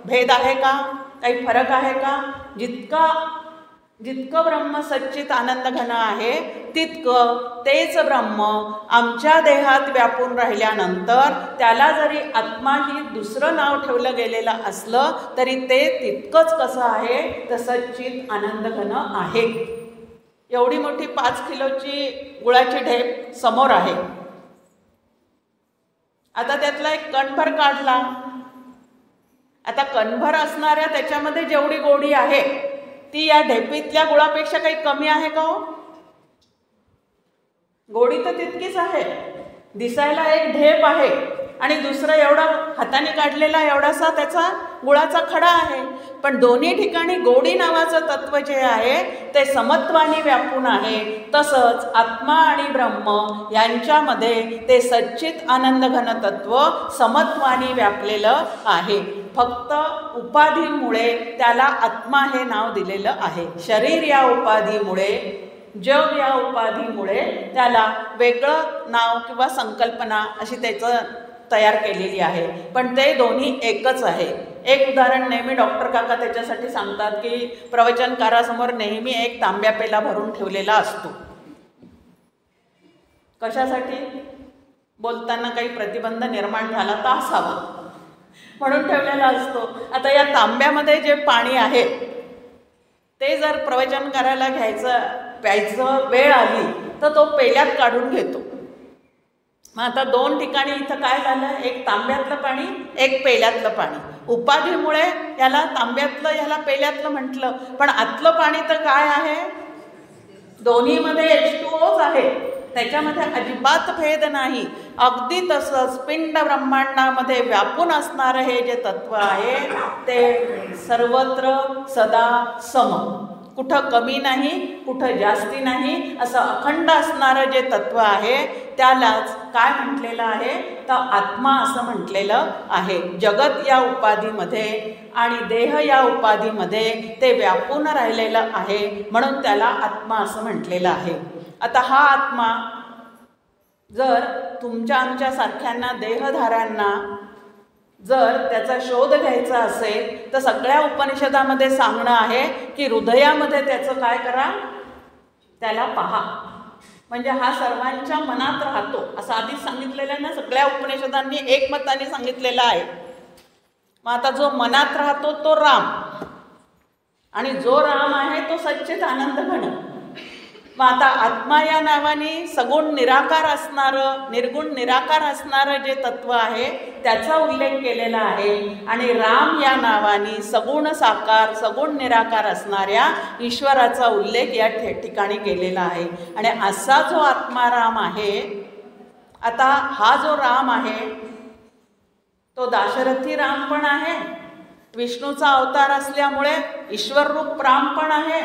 Speaker 1: भेद आहे का, काही फरक आहे का? जितकं ब्रह्म सच्चित आनंद घन आहे तितकं तेच ब्रह्म आमच्या देहात व्यापून राहिल्यानंतर त्याला जरी आत्मा ही दुसरं नाव ठेवलं गेलेलं असलं तरी ते तितकंच कसं आहे तर सच्चित आनंद घन आहे. एवढी मोठी 5 किलोची गुळाची ढेप समोर आहे. आता त्यातला एक कणभर काढला, आता कणभर असणाऱ्या त्याच्यामध्ये जेवढी गोडी आहे ती या ढेपीतल्या गुळापेक्षा काही कमी आहे का हो? गोडी तर तितकीच आहे. दिसायला एक ढेप आहे आणि दुसरं एवढं हाताने काढलेला एवढासा त्याचा गुळाचा खडा आहे. पण दोन्ही ठिकाणी गोडी नावाचं तत्व जे आहे ते समत्वाने व्यापून आहे. तसंच आत्मा आणि ब्रह्म यांच्यामध्ये ते सच्चित आनंद घन तत्व समत्वाने व्यापलेलं आहे. फक्त उपाधीमुळे त्याला आत्मा हे नाव दिलेलं आहे. शरीर या उपाधीमुळे, जग या उपाधीमुळे त्याला वेगळं नाव किंवा संकल्पना अशी त्याचं तयार केलेली आहे. पण ते दोन्ही एकच आहे. एक उदाहरण नेहमी डॉक्टर काका त्याच्यासाठी सांगतात की प्रवचनकारासमोर नेहमी एक तांब्या पेला भरून ठेवलेला असतो. कशासाठी? बोलताना काही प्रतिबंध निर्माण झाला तर असावा म्हणून ठेवलेला असतो. आता या तांब्यामध्ये जे पाणी आहे ते जर प्रवचन करायला प्यायचं वेळ आली तर तो पेल्यात काढून घेतो. मग आता दोन ठिकाणी इथं काय झालं, एक तांब्यातलं पाणी, एक पेल्यातलं पाणी. उपाधीमुळे याला तांब्यातलं याला पेल्यातलं म्हटलं, पण आतलं पाणी तर काय आहे, दोन्हीमध्ये H2Oच आहे. त्याच्यामध्ये अजिबात भेद नाही. अगदी तसंच पिंड ब्रह्मांडामध्ये व्यापून असणारं हे जे तत्व आहे ते सर्वत्र सदा सम, कुठं कमी नाही कुठं जास्ती नाही, असं अखंड असणारं जे तत्व आहे त्यालाच काय म्हटलेलं आहे तर आत्मा असं म्हटलेलं आहे. जगत या उपाधीमध्ये आणि देह या उपाधीमध्ये ते व्यापून राहिलेलं आहे म्हणून त्याला आत्मा असं म्हटलेलं आहे. आता हा आत्मा जर तुमच्या आमच्यासारख्यांना देहधाऱ्यांना जर त्याचा शोध घ्यायचा असेल तर सगळ्या उपनिषदामध्ये सांगणं आहे की हृदयामध्ये त्याचं काय करा, त्याला पहा. म्हणजे हा सर्वांच्या मनात राहतो असं आधीच सांगितलेलं आहे ना, सगळ्या उपनिषदांनी एकमताने सांगितलेलं आहे. मग आता जो मनात राहतो तो राम, आणि जो राम आहे तो सच्चित आनंद घन. मग आता आत्मा या नावाने सगुण निराकार असणारं, निर्गुण निराकार असणारं जे तत्व आहे त्याचा उल्लेख केलेला आहे. आणि राम या नावाने सगुण साकार, सगुण निराकार असणाऱ्या ईश्वराचा उल्लेख या ठिकाणी केलेला आहे. आणि असा जो आत्मा राम आहे, आता हा जो राम आहे तो दाशरथी राम पण आहे, विष्णूचा अवतार असल्यामुळे ईश्वररूप राम पण आहे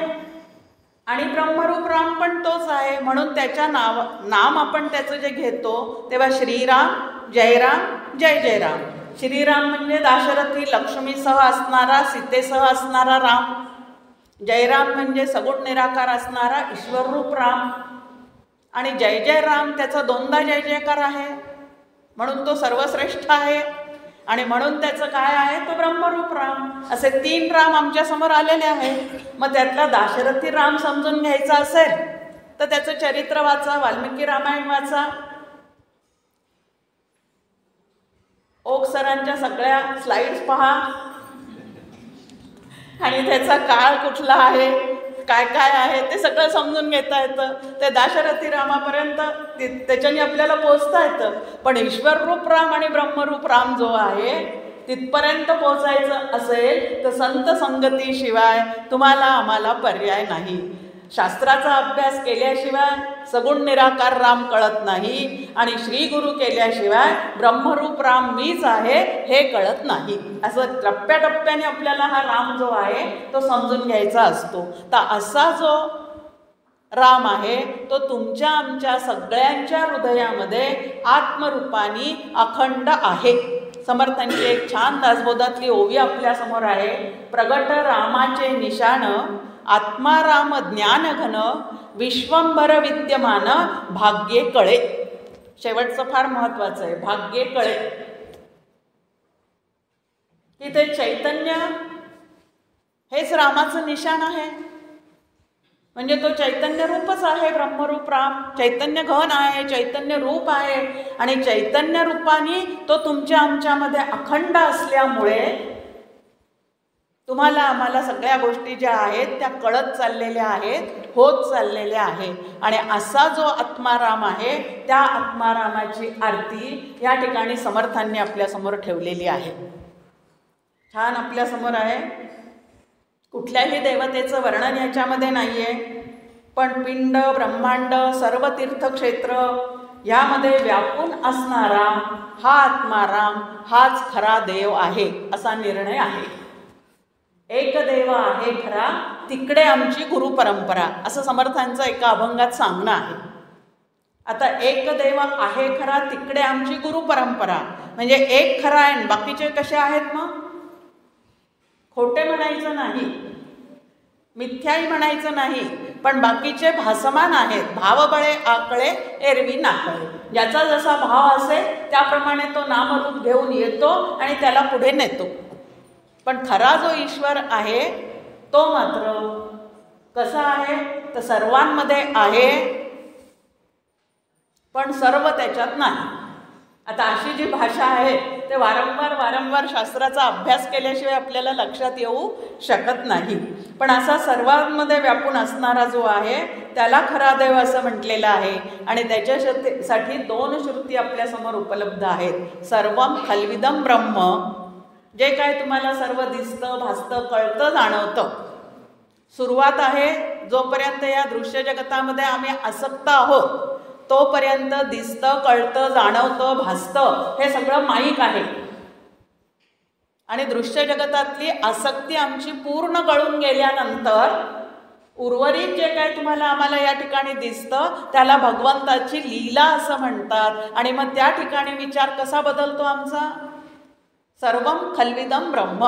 Speaker 1: आणि ब्रह्मरूप राम पण तोच आहे. म्हणून त्याच्या नाम आपण त्याचं जे घेतो तेव्हा श्रीराम, जयराम, जय जयराम. श्रीराम म्हणजे दाशरथी लक्ष्मीसह असणारा, सीतेसह असणारा राम. जयराम म्हणजे सगुण निराकार असणारा ईश्वररूप राम. आणि जय जय राम त्याचा दोनदा जय जयकार आहे म्हणून तो सर्वश्रेष्ठ आहे. आणि म्हणून त्याचं काय आहे तो ब्रह्मरूप राम. असे 3 राम आमच्या समोर आलेले आहेत. मग त्यातला दाशरथी राम समजून घ्यायचा असेल तर त्याचं चरित्र वाचा, वाल्मिकी रामायण वाचा, ओक सरांच्या सगळ्या स्लाइड्स पहा आणि त्याचा काळ कुठला आहे, काय काय आहे ते सगळं समजून घेता येतं. ते दाशरथी रामापर्यंत त्याच्याने आपल्याला पोचता येतं. पण ईश्वररूप राम आणि ब्रह्मरूप राम जो आहे तिथपर्यंत पोचायचं असेल तर संत संगतीशिवाय तुम्हाला आम्हाला पर्याय नाही. शास्त्राचा अभ्यास केल्याशिवाय सगुण निराकार राम कळत नाही आणि श्री गुरु केल्याशिवाय ब्रह्मरूप राम मीच आहे हे कळत नाही. असं टप्प्याटप्प्याने आपल्याला हा राम जो आहे तो समजून घ्यायचा असतो. तर असा जो राम आहे तो तुमच्या आमच्या सगळ्यांच्या हृदयामध्ये आत्मरूपाने अखंड आहे. समर्थांची एक छान दासबोधातली ओवी आपल्यासमोर आहे. प्रगट रामाचे निशाण, आत्मा राम ज्ञानघन, विश्वंभर विद्यमान, भाग्ये कळे. शेवटचं फार महत्वाचं आहे, भाग्ये कळे. की ते चैतन्य हेच रामाचं निशाण आहे. म्हणजे तो चैतन्य रूपच आहे, ब्रह्मरूप राम. चैतन्य घन आहे, चैतन्य रूप आहे आणि चैतन्य रूपाने तो तुमच्या आमच्यामध्ये अखंड असल्यामुळे तुम्हाला आम्हाला सगळ्या गोष्टी ज्या आहेत त्या कळत चाललेल्या आहेत, होत चाललेल्या आहे. आणि असा जो आत्माराम आहे त्या आत्मारामाची आरती या ठिकाणी समर्थांनी आपल्यासमोर ठेवलेली आहे. छान आपल्यासमोर आहे. कुठल्याही देवतेचं वर्णन याच्यामध्ये नाही आहे, पण पिंड, ब्रह्मांड, सर्व तीर्थक्षेत्र ह्यामध्ये व्यापून असणारा हा आत्माराम हाच खरा देव आहे असा निर्णय आहे. एक देव आहे खरा तिकडे आमची गुरुपरंपरा असं समर्थांचं एका अभंगात सांगणं आहे. आता एक देव आहे खरा तिकडे आमची गुरुपरंपरा म्हणजे एक खरा आहे, बाकीचे कसे आहेत मग? खोटे म्हणायचं नाही, मिथ्याही म्हणायचं नाही, पण बाकीचे भासमान आहेत. भावबळे आकळे एरवी नाकळे, ज्याचा जसा भाव असेल त्याप्रमाणे तो नामरूप घेऊन येतो आणि त्याला पुढे नेतो. पण खरा जो ईश्वर आहे तो मात्र कसा आहे तर सर्वांमध्ये आहे पण सर्व त्याच्यात नाही. आता अशी जी भाषा आहे ते वारंवार शास्त्राचा अभ्यास केल्याशिवाय आपल्याला लक्षात येऊ शकत नाही. पण असा सर्वांमध्ये व्यापून असणारा जो आहे त्याला खरा देव असं म्हटलेलं आहे. आणि त्याच्यासाठी 2 श्रुती आपल्यासमोर उपलब्ध आहेत. सर्वम खल्विदम ब्रह्म, जे काय तुम्हाला सर्व दिसतं भासतं कळतं जाणवतं. सुरुवात आहे जोपर्यंत या दृश्य जगतामध्ये आम्ही आसक्त आहोत तोपर्यंत दिसतं कळतं जाणवतं भासतं हे सगळं माईक आहे. आणि दृश्य जगतातली आसक्ती आमची पूर्ण गळून गेल्यानंतर उर्वरित जे काय तुम्हाला आम्हाला या ठिकाणी दिसतं त्याला भगवंताची लीला असं म्हणतात. आणि मग त्या ठिकाणी विचार कसा बदलतो आमचा? सर्वम खल्विदम ब्रह्म,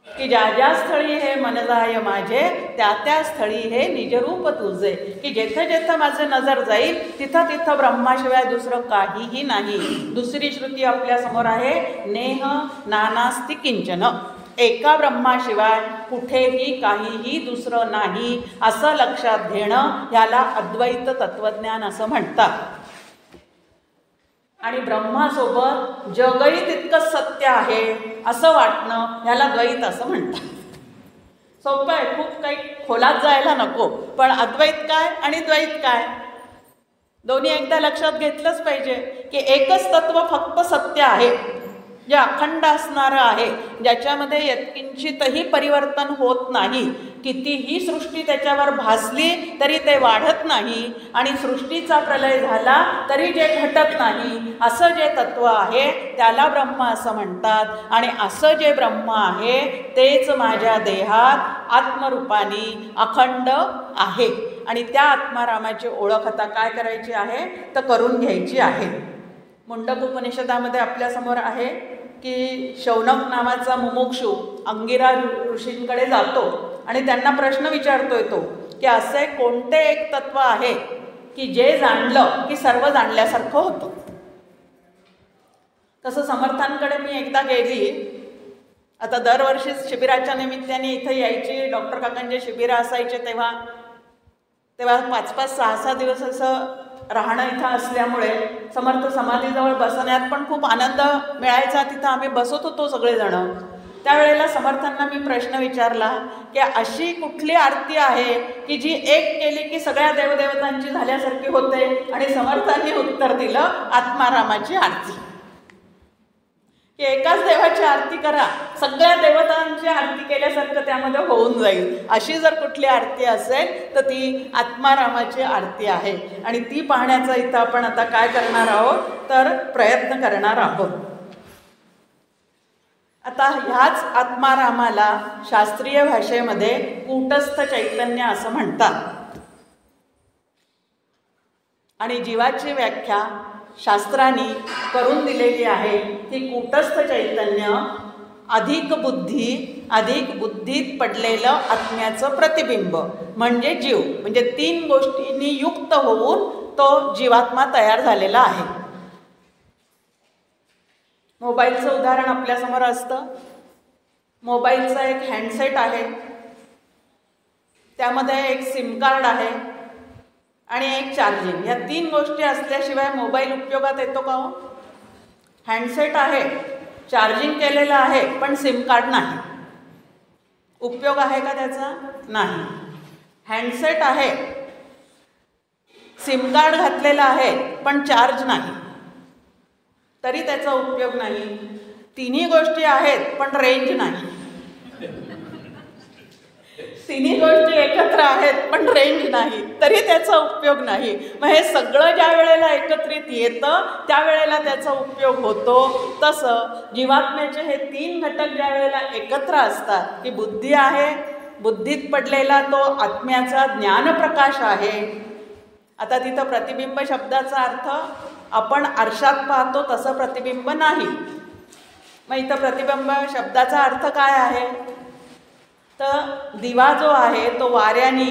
Speaker 1: की ज्या ज्या स्थळी हे मन जाय माझे त्या त्या स्थळी हे निजरूप तुझे, की जेथे जेथे माझे नजर जाईल तिथं तिथं ब्रह्माशिवाय दुसरं काहीही नाही. दुसरी श्रुती आपल्या समोर आहे नेह नानास्ति किंचन, एका ब्रह्माशिवाय कुठेही काहीही दुसरं नाही असं लक्षात घेणं ह्याला अद्वैत तत्वज्ञान असं म्हणतात. आणि ब्रह्मासोबत जगही तितकंच सत्य आहे असं वाटणं ह्याला द्वैत असं म्हणतात. सोपं आहे, खूप काही खोलात जायला नको. पण अद्वैत काय आणि द्वैत काय दोन्ही एकदा लक्षात घेतलंच पाहिजे की एकच तत्व फक्त सत्य आहे, जे अखंड असणारं आहे, ज्याच्यामध्ये यत्किंचितही परिवर्तन होत नाही. कितीही सृष्टी त्याच्यावर भासली तरी ते वाढत नाही आणि सृष्टीचा प्रलय झाला तरी जे घटत नाही असं जे तत्व आहे त्याला ब्रह्म असं म्हणतात. आणि असं जे ब्रह्म आहे तेच माझ्या देहात आत्मरूपाने अखंड आहे. आणि त्या आत्मारामाची ओळख आता काय करायची आहे तर करून घ्यायची आहे. मुंडक उपनिषदामध्ये आपल्यासमोर आहे की शौनक नावाचा मुमुक्षू अंगिरा ऋषींकडे जातो आणि त्यांना प्रश्न विचारतोय तो की असे कोणते एक तत्व आहे की जे जाणलं की सर्व जाणल्यासारखं होतं. तसं समर्थांकडे मी एकदा गेली. आता दरवर्षी शिबिराच्या निमित्ताने इथं यायची, डॉक्टर काकांचे शिबिरं असायचे तेव्हा 5-5, 6-6 दिवस असं राहणं इथं असल्यामुळे समर्थ समाधीजवळ बसण्यात पण खूप आनंद मिळायचा. तिथं आम्ही बसत होतो सगळेजण. त्यावेळेला समर्थांना मी प्रश्न विचारला की अशी कुठली आरती आहे की जी एक केली की सगळ्या देवदेवतांची झाल्यासारखी होते? आणि समर्थांनी उत्तर दिलं आत्मारामाची आरती, की एकाच देवाची आरती करा, सगळ्या देवतांची आरती केल्यासारखं त्यामध्ये होऊन जाईल. अशी जर कुठली आरती असेल तर ती आत्मारामाची आरती आहे. आणि ती पाहण्याचा इथं आपण आता काय करणार आहोत तर प्रयत्न करणार आहोत. आता ह्याच आत्मारामाला शास्त्रीय भाषेमध्ये कूटस्थ चैतन्य असं म्हणतात. आणि जीवाची व्याख्या शास्त्रांनी करून दिलेली आहे की कूटस्थ चैतन्य अधिक बुद्धीत पडलेलं आत्म्याचं प्रतिबिंब म्हणजे जीव, म्हणजे 3 गोष्टींनी युक्त होऊन तो जीवात्मा तयार झालेला आहे. मोबाईलचं उदाहरण आपल्यासमोर असतं. मोबाईलचा एक हँडसेट आहे, त्यामध्ये एक सिम कार्ड आहे आणि एक चार्जिंग. या 3 गोष्टी असल्याशिवाय मोबाईल उपयोगात येतो का हो? हँडसेट आहे, चार्जिंग केलेलं आहे पण सिम कार्ड नाही, उपयोग आहे का त्याचा? नाही. हँडसेट आहे, सिम कार्ड घातलेलं आहे पण चार्ज नाही, तरी त्याचा उपयोग नाही. 3ही गोष्टी आहेत पण रेंज नाही. तिन्ही गोष्टी एकत्र आहेत पण रेंज नाही, तरी त्याचा उपयोग नाही. मग हे सगळं ज्या वेळेला एकत्रित येतं त्यावेळेला त्याचा उपयोग होतो. तसं जीवात्म्याचे हे 3 घटक ज्या वेळेला एकत्र असतात की बुद्धी आहे, बुद्धीत पडलेला तो आत्म्याचा ज्ञानप्रकाश आहे. आता तिथं प्रतिबिंब शब्दाचा अर्थ आपण आरशात पाहतो तसं प्रतिबिंब नाही. मग इथं प्रतिबिंब शब्दाचा अर्थ काय आहे, तर दिवा जो आहे तो वाऱ्याने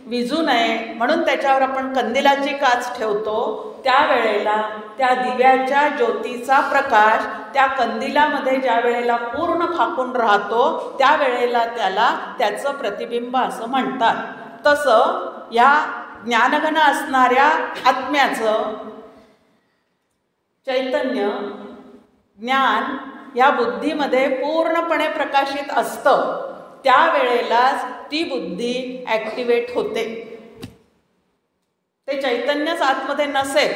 Speaker 1: विझू नये म्हणून त्याच्यावर आपण कंदिलाची काच ठेवतो. त्यावेळेला त्या दिव्याच्या ज्योतीचा प्रकाश त्या कंदिलामध्ये ज्या वेळेला पूर्ण फाकून राहतो त्यावेळेला त्याला त्याचं प्रतिबिंब असं म्हणतात. तसं या ज्ञानघन असणाऱ्या आत्म्याचं चैतन्य ज्ञान या बुद्धीमध्ये पूर्णपणे प्रकाशित असतं. त्यावेळेलाच ती बुद्धी ॲक्टिवेट होते. ते चैतन्यच आतमध्ये नसेल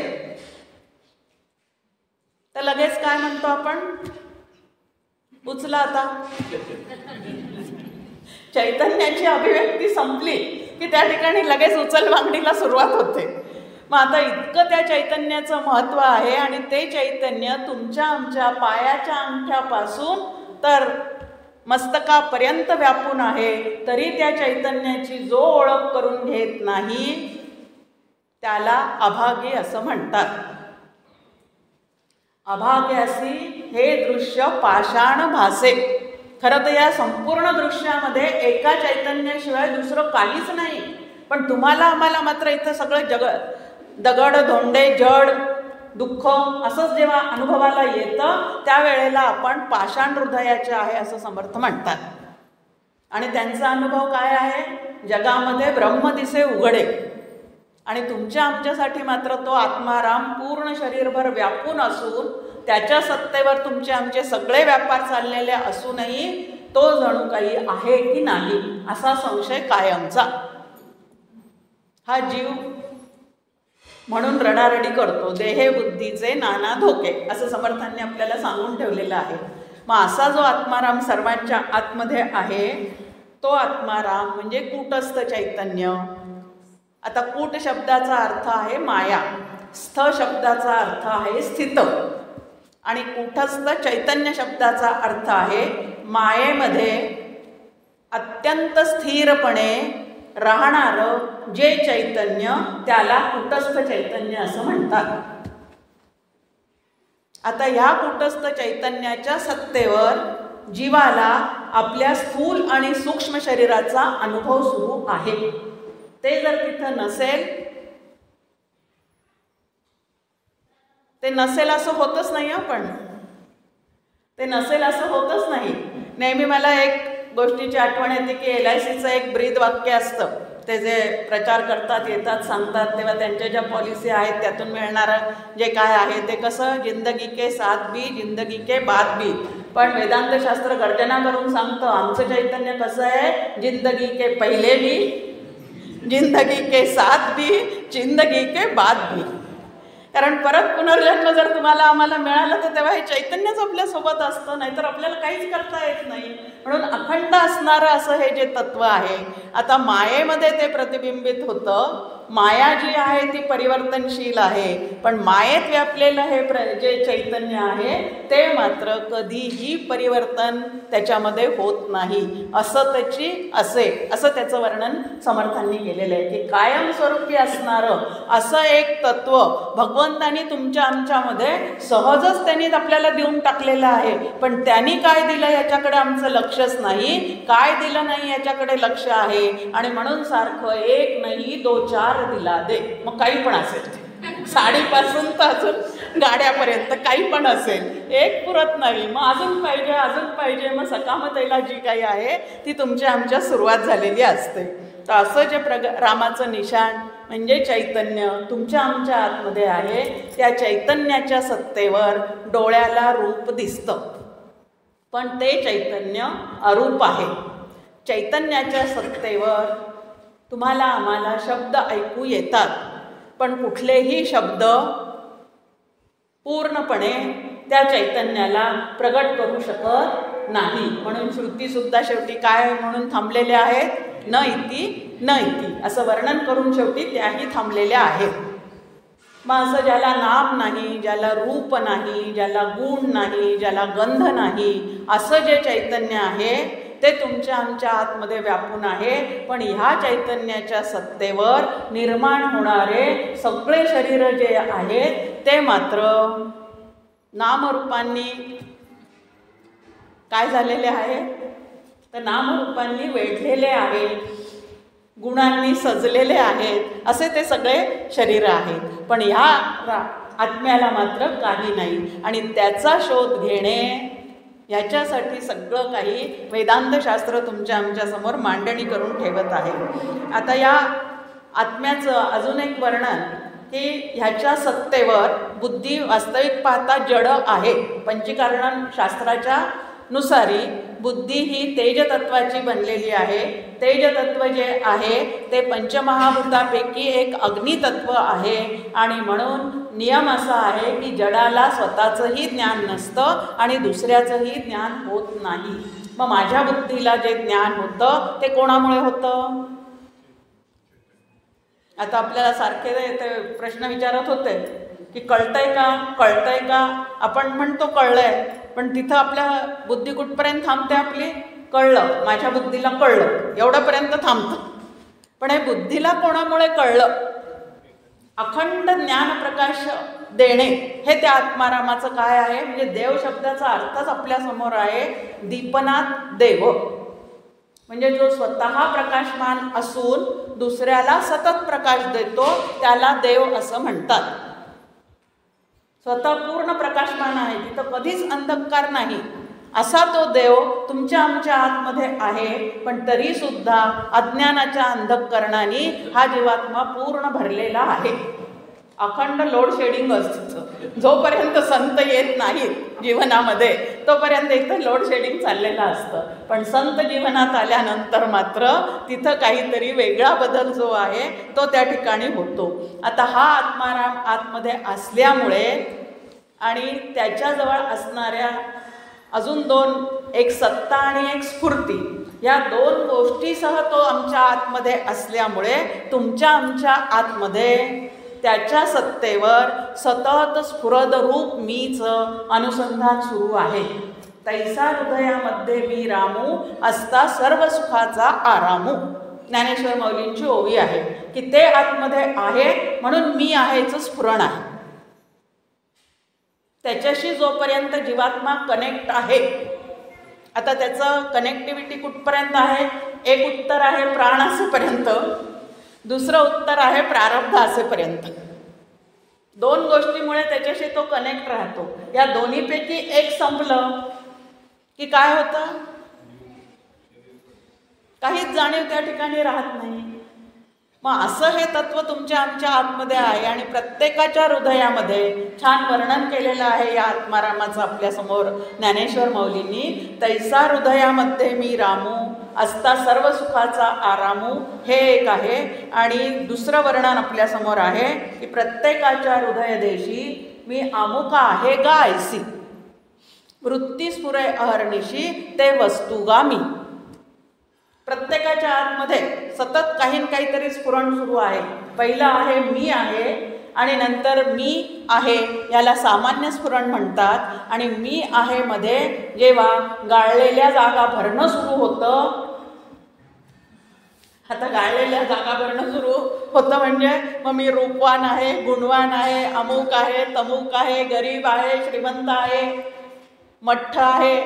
Speaker 1: तर लगेच काय म्हणतो आपण, उचला आता. चैतन्याची अभिव्यक्ती संपली की त्या ठिकाणी लगेच उचलबांगडीला सुरुवात होते. मग आता इतकं त्या चैतन्याचं महत्त्व आहे आणि ते चैतन्य तुमच्या आमच्या पायाच्या अंगठ्यापासून तर मस्तकापर्यंत व्यापून आहे. तरी त्या चैतन्याची जो ओळख करून घेत नाही त्याला अभागी असं म्हणतात. अभाग्यासी हे दृश्य पाषाण भासे. खरं तर या संपूर्ण दृश्यामध्ये एका चैतन्याशिवाय दुसरं काहीच नाही. पण तुम्हाला आम्हाला मात्र इथं सगळं दगड धोंडे जड दुःख असंच जेव्हा अनुभवाला येतं त्यावेळेला आपण पाषाण हृदयाचे आहे असं समर्थ म्हणतात. आणि त्यांचा अनुभव काय आहे, जगामध्ये ब्रह्म दिसे उघडे. आणि तुमच्या आमच्यासाठी मात्र तो आत्माराम पूर्ण शरीरभर व्यापून असून त्याच्या सत्तेवर तुमचे आमचे सगळे व्यापार चाललेले असूनही तो जणू काही आहे की नाही असा संशय कायमचा. हा जीव म्हणून रडारडी करतो, देहे बुद्धीचे नाना धोके असं समर्थांनी आपल्याला सांगून ठेवलेलं आहे. मग असा जो आत्माराम सर्वांच्या आतमध्ये आहे तो आत्माराम म्हणजे कूटस्थ चैतन्य. आता कूट शब्दाचा अर्थ आहे माया, स्थ शब्दाचा अर्थ आहे स्थित आणि कूटस्थ चैतन्य शब्दाचा अर्थ आहे मायेमध्ये अत्यंत स्थिरपणे राहणारं जे चैतन्य त्याला कूटस्थ चैतन्य असं म्हणतात. आता ह्या कूटस्थ चैतन्याच्या सत्तेवर जीवाला आपल्या स्थूल आणि सूक्ष्म शरीराचा अनुभव सुरू आहे. ते जर तिथं नसेल, ते नसेल असं होतच नाही. आपण ते नसेल असं होतच नाही. नेहमी मला एक गोष्टीची आठवण येते की LICचं एक ब्रीद वाक्य असतं. ते जे प्रचार करतात येतात सांगतात तेव्हा त्यांच्या ज्या पॉलिसी आहेत त्यातून मिळणारं जे काय आहे ते कसं, जिंदगी के साथ भी जिंदगी के बाद भी. पण वेदांत शास्त्र गर्जना करून सांगतं आमचं चैतन्य कसं आहे, जिंदगी के पहिले भी जिंदगी के साथ भी जिंदगी के बाद भी. कारण परत पुनर्जन्म जर तुम्हाला आम्हाला मिळालं तर तेव्हा हे चैतन्यच आपल्यासोबत असतं, नाहीतर आपल्याला काहीच करता येत नाही. म्हणून अखंड असणारं असं हे जे तत्व आहे. आता मायेमध्ये ते प्रतिबिंबित होतं. माया जी आहे ती परिवर्तनशील आहे, पण मायेत व्यापलेलं हे जे चैतन्य आहे ते मात्र कधीही परिवर्तन त्याच्यामध्ये होत नाही. असं त्याची असं त्याचं वर्णन समर्थांनी केलेलं आहे की कायमस्वरूपी असणारं असं एक तत्व भगवंतांनी तुमच्या आमच्यामध्ये सहजच त्यांनी आपल्याला देऊन टाकलेलं आहे. पण त्यांनी काय दिलं याच्याकडे आमचं लक्षच नाही, काय दिलं नाही याच्याकडे लक्ष आहे. आणि म्हणून सारखं एक नाही दो चार दिला दे. मग काही पण असेल, साडीपासून तर अजून गाड्यापर्यंत काही पण असेल, एक पुरत नाही. मग अजून पाहिजे अजून पाहिजे. मग सकामतेला जी काही आहे ती तुमच्या आमच्या सुरुवात झालेली असते. तर असं जे रामाचं निशाण म्हणजे चैतन्य तुमच्या आमच्या आतमध्ये आहे, त्या चैतन्याच्या सत्तेवर डोळ्याला रूप दिसतं, पण ते चैतन्य अरूप आहे. चैतन्याच्या सत्तेवर तुम्हाला आम्हाला शब्द ऐकू येतात, पण कुठलेही शब्द पूर्णपणे त्या चैतन्याला प्रगट करू शकत नाही. म्हणून श्रुतीसुद्धा शेवटी काय म्हणून थांबलेले आहेत, न इति न इति असं वर्णन करून शेवटी त्याही थांबलेल्या आहेत. मग असं ज्याला नाम नाही, ज्याला रूप नाही, ज्याला गुण नाही, ज्याला गंध नाही, असं जे चैतन्य आहे ते तुमच्या आमच्या आतमध्ये व्यापून आहे. पण ह्या चैतन्याच्या सत्तेवर निर्माण होणारे सगळे शरीर जे आहेत ते मात्र नामरूपांनी काय झालेले आहे, तर नामरूपांनी वेढलेले आहेत, गुणांनी सजलेले आहेत, असे ते सगळे शरीर आहेत. पण ह्या आत्म्याला मात्र काही नाही. आणि त्याचा शोध घेणे ह्याच्यासाठी सगळं काही वेदांतशास्त्र तुमच्या आमच्यासमोर मांडणी करून ठेवत आहे. आता या आत्म्याचं अजून एक वर्णन की ह्याच्या सत्तेवर बुद्धी वास्तविक पाहता जड आहे. पंचीकरण शास्त्राच्या नुसारी बुद्धी ही तेजतत्वाची बनलेली आहे. तेजतत्व जे आहे ते पंचमहाभूतापैकी एक अग्नितत्व आहे. आणि म्हणून नियम असा आहे की जडाला स्वतःचंही ज्ञान नसतं आणि दुसऱ्याचंही ज्ञान होत नाही. मग माझ्या बुद्धीला जे ज्ञान होतं ते कोणामुळे होतं? आता आपल्याला सारखे ते प्रश्न विचारत होते की कळतंय का, कळतंय का? आपण म्हणतो कळलंय, पण तिथं आपल्या बुद्धी कुठपर्यंत थांबते आपली? कळलं, माझ्या बुद्धीला कळलं एवढंपर्यंत थांबतं. पण हे बुद्धीला कोणामुळे कळलं? अखंड ज्ञानप्रकाश देणे हे त्या आत्मारामाचं काय आहे? म्हणजे देव शब्दाचा अर्थच आपल्यासमोर आहे, दीपनात देव. म्हणजे जो स्वतः प्रकाशमान असून दुसऱ्याला सतत प्रकाश देतो त्याला देव असं म्हणतात. स्वतः पूर्ण प्रकाशमान आहे, तिथं कधीच अंधकार नाही, असा तो देव तुमच्या आमच्या आतमध्ये आहे. पण तरी सुद्धा अज्ञानाच्या अंधकरणाने हा जीवात्मा पूर्ण भरलेला आहे. अखंड लोड शेडिंग असतं. जोपर्यंत संत येत नाहीत जीवनामध्ये तोपर्यंत इथं लोड शेडिंग चाललेलं असतं. पण संत जीवनात आल्यानंतर मात्र तिथं काहीतरी वेगळा बदल जो आहे तो त्या ठिकाणी होतो. आता हा आत्माराम आतमध्ये असल्यामुळे आणि त्याच्याजवळ असणाऱ्या अजून दोन, एक सत्ता आणि एक स्फूर्ती, या दोन गोष्टीसह तो आमच्या आतमध्ये असल्यामुळे तुमच्या आमच्या आतमध्ये त्याच्या सत्तेवर सतत स्फुरद रूप मीच अनुसंधान सुरू आहे. तैसा हृदयामध्ये मी रामू असता सर्व सुखाचा आरामू, ज्ञानेश्वर माऊलींची ओवी आहे की ते आतमध्ये आहे म्हणून मी आहेचं स्फुरण आहे. त्याच्याशी जोपर्यंत जीवात्मा कनेक्ट आहे, आता त्याचं कनेक्टिव्हिटी कुठपर्यंत आहे? एक उत्तर आहे प्राण असेपर्यंत, दुसरं उत्तर आहे प्रारब्ध असेपर्यंत. दोन गोष्टीमुळे त्याच्याशी तो कनेक्ट राहतो. या दोन्हीपैकी एक संपलं की काय होतं? काहीच जाणीव त्या ठिकाणी राहत नाही. मग असं हे तत्व तुमच्या आमच्या आतमध्ये आहे आणि प्रत्येकाच्या हृदयामध्ये छान वर्णन केलेलं आहे या आत्मारामाचं आपल्यासमोर ज्ञानेश्वर माऊलींनी. तैसा हृदयामध्ये मी रामू असता सर्व सुखाचा आरामू, हे एक आहे. आणि दुसरं वर्णन आपल्यासमोर आहे की प्रत्येकाच्या हृदयदेशी मी अमुक आहे गा ऐसी, वृत्ती स्फुरे अहर्निशी ते वस्तुगामी. प्रत्येकाच्या आतमध्ये सतत काही न काहीतरी स्फुरण सुरू आहे. पहिलं आहे मी आहे आणि नंतर मी आहे, याला सामान्य स्फुरण म्हणतात. आणि मी आहे मध्ये जेव्हा गाळलेल्या जागा भरणं सुरू होतं, आता गाळलेल्या जागा भरणं सुरू होतं म्हणजे मग मी रूपवान आहे, गुणवान आहे, अमुक आहे, तमुक आहे, गरीब आहे, श्रीमंत आहे, मठ्ठ आहे,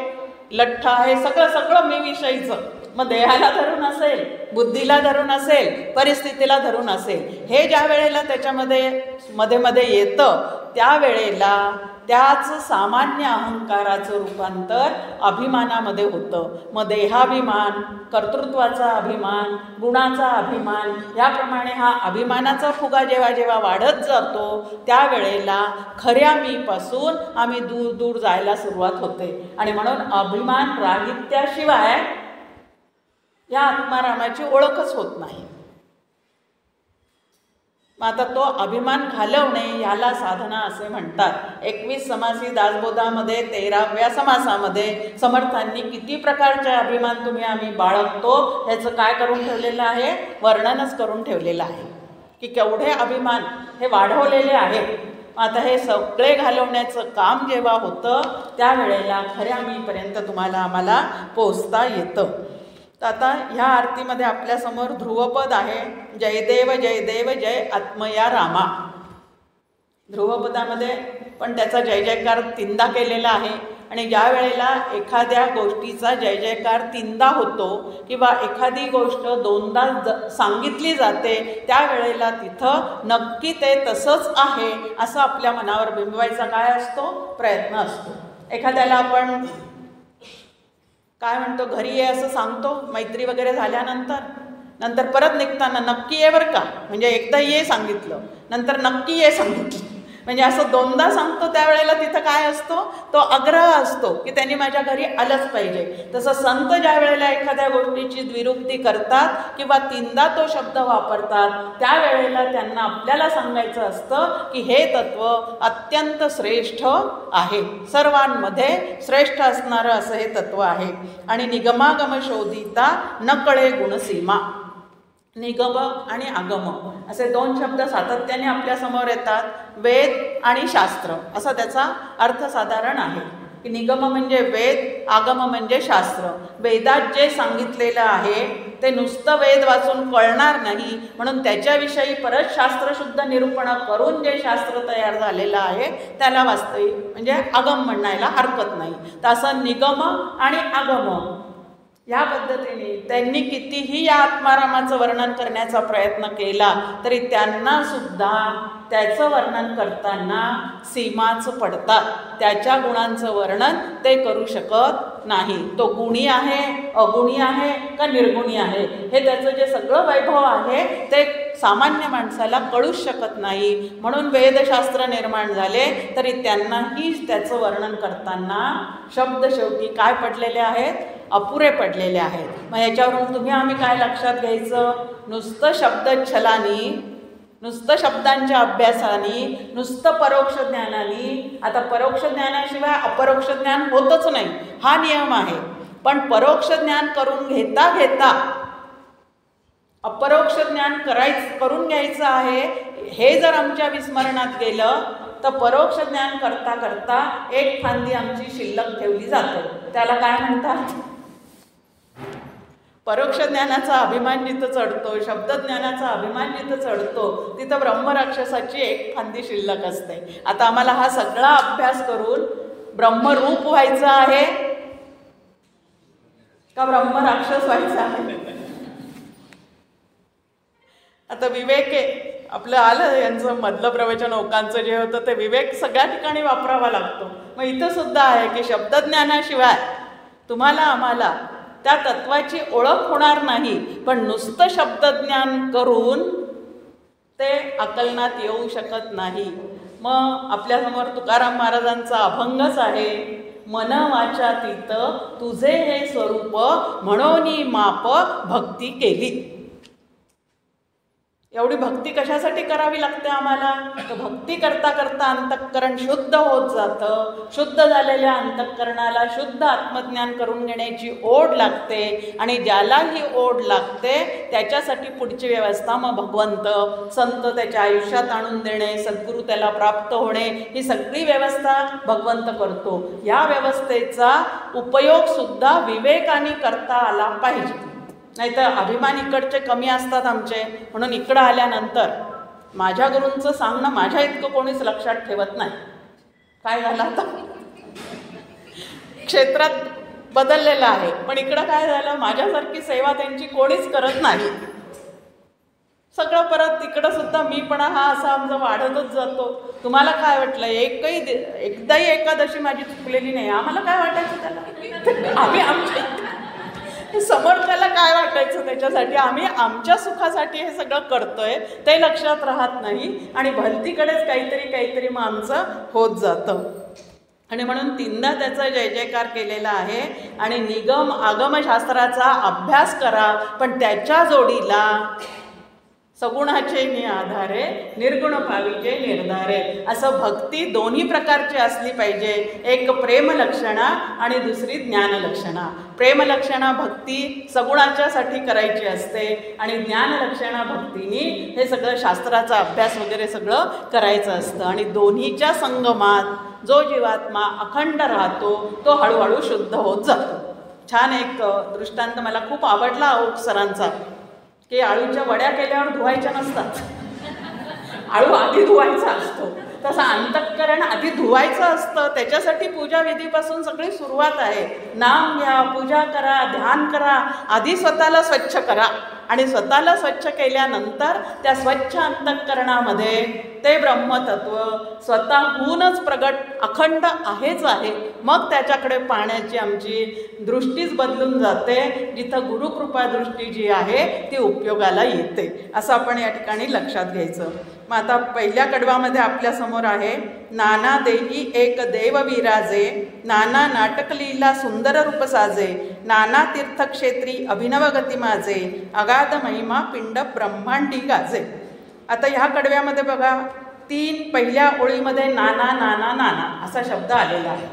Speaker 1: लठ्ठ आहे, सगळं सगळं मी विषयीचं. मग देहाला धरून असेल, बुद्धीला धरून असेल, परिस्थितीला धरून असेल, हे ज्या वेळेला त्याच्यामध्ये मध्ये मध्ये येतं त्यावेळेला त्याच सामान्य अहंकाराचं रूपांतर अभिमानामध्ये होतं. मग देहाभिमान, कर्तृत्वाचा अभिमान, गुणाचा अभिमान, याप्रमाणे हा अभिमानाचा फुगा जेव्हा जेव्हा वाढत जातो त्यावेळेला खऱ्या मीपासून आम्ही दूर दूर जायला सुरुवात होते. आणि म्हणून अभिमान राहित्याशिवाय या आत्मारामाची ओळखच होत नाही. मग आता तो अभिमान घालवणे याला साधना असे म्हणतात. 21 समासी दासबोधामध्ये 13व्या समासामध्ये समर्थांनी किती प्रकारचे अभिमान तुम्ही आम्ही बाळगतो ह्याचं काय करून ठेवलेलं आहे, वर्णनच करून ठेवलेलं आहे की केवढे अभिमान हे वाढवलेले आहेत. आता हे सगळे घालवण्याचं काम जेव्हा होतं त्यावेळेला खऱ्या मीपर्यंत आम्हाला पोचता येतं. तर आता ह्या आरतीमध्ये आपल्यासमोर ध्रुवपद आहे, जयदेव जयदेव जय आत्मया रामा. ध्रुवपदामध्ये पण त्याचा जय जयकार 3दा केलेला आहे. आणि ज्या वेळेला एखाद्या गोष्टीचा जय जयकार 3दा होतो किंवा एखादी गोष्ट 2दा सांगितली जाते त्यावेळेला तिथं नक्की ते तसंच आहे असं आपल्या मनावर बिंबवायचा काय असतो, प्रयत्न असतो. एखाद्याला आपण काय म्हणतो, घरी ये असं सांगतो मैत्री वगैरे झाल्यानंतर परत निघताना नक्की ये बरं का, म्हणजे एकदा ये सांगितलं नंतर नक्की ये सांगितलं, म्हणजे असं 2दा सांगतो त्यावेळेला तिथं काय असतो, तो आग्रह असतो की त्यांनी माझ्या घरी आलंच पाहिजे. तसं संत ज्या वेळेला एखाद्या गोष्टीची द्विरुक्ती करतात किंवा 3दा तो शब्द वापरतात त्यावेळेला त्यांना आपल्याला सांगायचं असतं की हे तत्व अत्यंत श्रेष्ठ आहे, सर्वांमध्ये श्रेष्ठ असणारं असं हे तत्व आहे. आणि निगमागम शोधिता न कळे गुणसीमा. निगम आणि आगम असे 2 शब्द सातत्याने आपल्यासमोर येतात. वेद आणि शास्त्र असा त्याचा अर्थ साधारण आहे की निगम म्हणजे वेद, आगम म्हणजे शास्त्र. वेदात जे सांगितलेलं आहे ते नुसतं वेद वाचून कळणार नाही, म्हणून त्याच्याविषयी परत शास्त्रशुद्ध निरूपण करून जे शास्त्र तयार झालेलं आहे त्याला वास्तविक म्हणजे आगम म्हणायला हरकत नाही. तर असं निगम आणि आगम या पद्धतीने त्यांनी कितीही या आत्मारामाचं वर्णन करण्याचा प्रयत्न केला तरी त्यांना सुद्धा त्याचं वर्णन करताना सीमाच पडतात. त्याच्या गुणांचं वर्णन ते करू शकत नाही. तो गुणी आहे, अगुणी आहे का निर्गुणी आहे हे त्याचं जे सगळं वैभव आहे ते सामान्य माणसाला कळूच शकत नाही. म्हणून वेदशास्त्र निर्माण झाले तरी त्यांनाही त्याचं वर्णन करताना शब्द शेवटी काय पडलेले आहेत, अपुरे पडलेले आहेत. मग याच्यावरून आम्ही काय लक्षात घ्यायचं, नुसतं शब्दच्छलानी, नुसतं शब्दांच्या अभ्यासाने, नुसतं परोक्ष ज्ञानाने, आता परोक्ष ज्ञानाशिवाय अपरोक्ष ज्ञान होतच नाही हा नियम आहे. पण परोक्ष ज्ञान करून घेता घेता अपरोक्ष ज्ञान करून घ्यायचं आहे हे जर आमच्या विस्मरणात गेलं तर परोक्ष ज्ञान करता करता एक फांदी आमची शिल्लक ठेवली जाते. त्याला काय म्हणतात, परोक्ष ज्ञानाचा अभिमान जिथं चढतो, शब्दज्ञानाचा अभिमान जिथं चढतो तिथं ब्रह्मराक्षसाची एक फांदी शिल्लक असते. आता आम्हाला हा सगळा अभ्यास करून ब्रह्मरूप व्हायचं आहे का ब्रह्मराक्षस व्हायचं आहे. आता विवेक आहे आपलं आलं, यांचं मधलं प्रवचन ओकांचं जे होतं ते विवेक सगळ्या ठिकाणी वापरावा लागतो. मग इथं सुद्धा आहे की शब्दज्ञानाशिवाय तुम्हाला आम्हाला त्या तत्वाची ओळख होणार नाही. पण नुसतं शब्दज्ञान करून ते आकलनात येऊ शकत नाही. मग आपल्यासमोर तुकाराम महाराजांचा अभंगच आहे, मन वाचा तीत तुझे हे स्वरूप म्हणोनी माप भक्ती केली. एवढी भक्ती कशासाठी करावी लागते आम्हाला, तर भक्ती करता करता अंतःकरण शुद्ध होत जातं. शुद्ध झालेल्या अंतःकरणाला शुद्ध आत्मज्ञान करून घेण्याची ओढ लागते आणि ज्याला ही ओढ लागते त्याच्यासाठी पुढची व्यवस्था मग भगवंत संत त्याच्या आयुष्यात आणून देणे, सद्गुरू त्याला प्राप्त होणे, ही सगळी व्यवस्था भगवंत करतो. या व्यवस्थेचा उपयोग सुद्धा विवेकाने करता आला पाहिजे. नाहीतर अभिमान इकडचे कमी असतात आमचे, म्हणून इकडं आल्यानंतर माझ्या गुरूंचं सांगणं माझ्या इतकं कोणीच लक्षात ठेवत नाही. काय झालं आता, क्षेत्रात बदललेलं आहे पण इकडं काय झालं, माझ्यासारखी सेवा त्यांची कोणीच करत नाही. सगळं परत तिकडं सुद्धा मीपणा हा असा आमचा वाढतच जातो. तुम्हाला काय वाटलं, एकदाही एकादशी माझी चुकलेली नाही, आम्हाला काय वाटायचं त्याला, आम्ही आमच्या समोरच्याला काय वाटायचं त्याच्यासाठी आम्ही आमच्या सुखासाठी हे सगळं करतोय ते लक्षात राहत नाही आणि भलतीकडेच काहीतरी मग आमचं होत जातं. आणि म्हणून 3दा त्याचा जय जयकार केलेला आहे. आणि निगम आगमशास्त्राचा अभ्यास करा पण त्याच्या जोडीला सगुणाचे नि आधारे निर्गुण भाविके निर्धारे. असं भक्ती दोन्ही प्रकारची असली पाहिजे. एक प्रेमलक्षणा आणि दुसरी ज्ञानलक्षणा. प्रेमलक्षणा भक्ती सगुणाच्यासाठी करायची असते आणि ज्ञानलक्षणा भक्तीनी हे सगळं शास्त्राचा अभ्यास वगैरे सगळं करायचं असतं. आणि दोन्हीच्या संगमात जो जीवात्मा अखंड राहतो तो हळूहळू शुद्ध होत जातो. छान एक दृष्टांत मला खूप आवडला ओक सरांचा, की आळूच्या वड्या केल्यावर धुवायच्या नसतात, आळू आधी धुवायचा असतो. तसं अंतःकरण आधी धुवायचं असतं. त्याच्यासाठी पूजा विधीपासून सगळी सुरुवात आहे. नाम घ्या, पूजा करा, ध्यान करा, आधी स्वतःला स्वच्छ करा आणि स्वतःला स्वच्छ केल्यानंतर त्या स्वच्छ अंतःकरणामध्ये ते ब्रह्मतत्व स्वतःहूनच प्रगट अखंड आहेच आहे. मग त्याच्याकडे पाहण्याची आमची दृष्टीच बदलून जाते. जिथं गुरुकृपा दृष्टी जी आहे ती उपयोगाला येते, असं आपण या ठिकाणी लक्षात घ्यायचं. मग आता पहिल्या कडवामध्ये आपल्यासमोर आहे, नाना देही एक देव विराजे, नाना नाटकलीला सुंदर रूप साजे, नाना तीर्थक्षेत्री अभिनव गती माझे, अगाध महिमा पिंड ब्रह्मांडी गाजे. आता ह्या कडव्यामध्ये बघा, तीन पहिल्या ओळीमध्ये नाना नाना नाना असा शब्द आलेला आहे.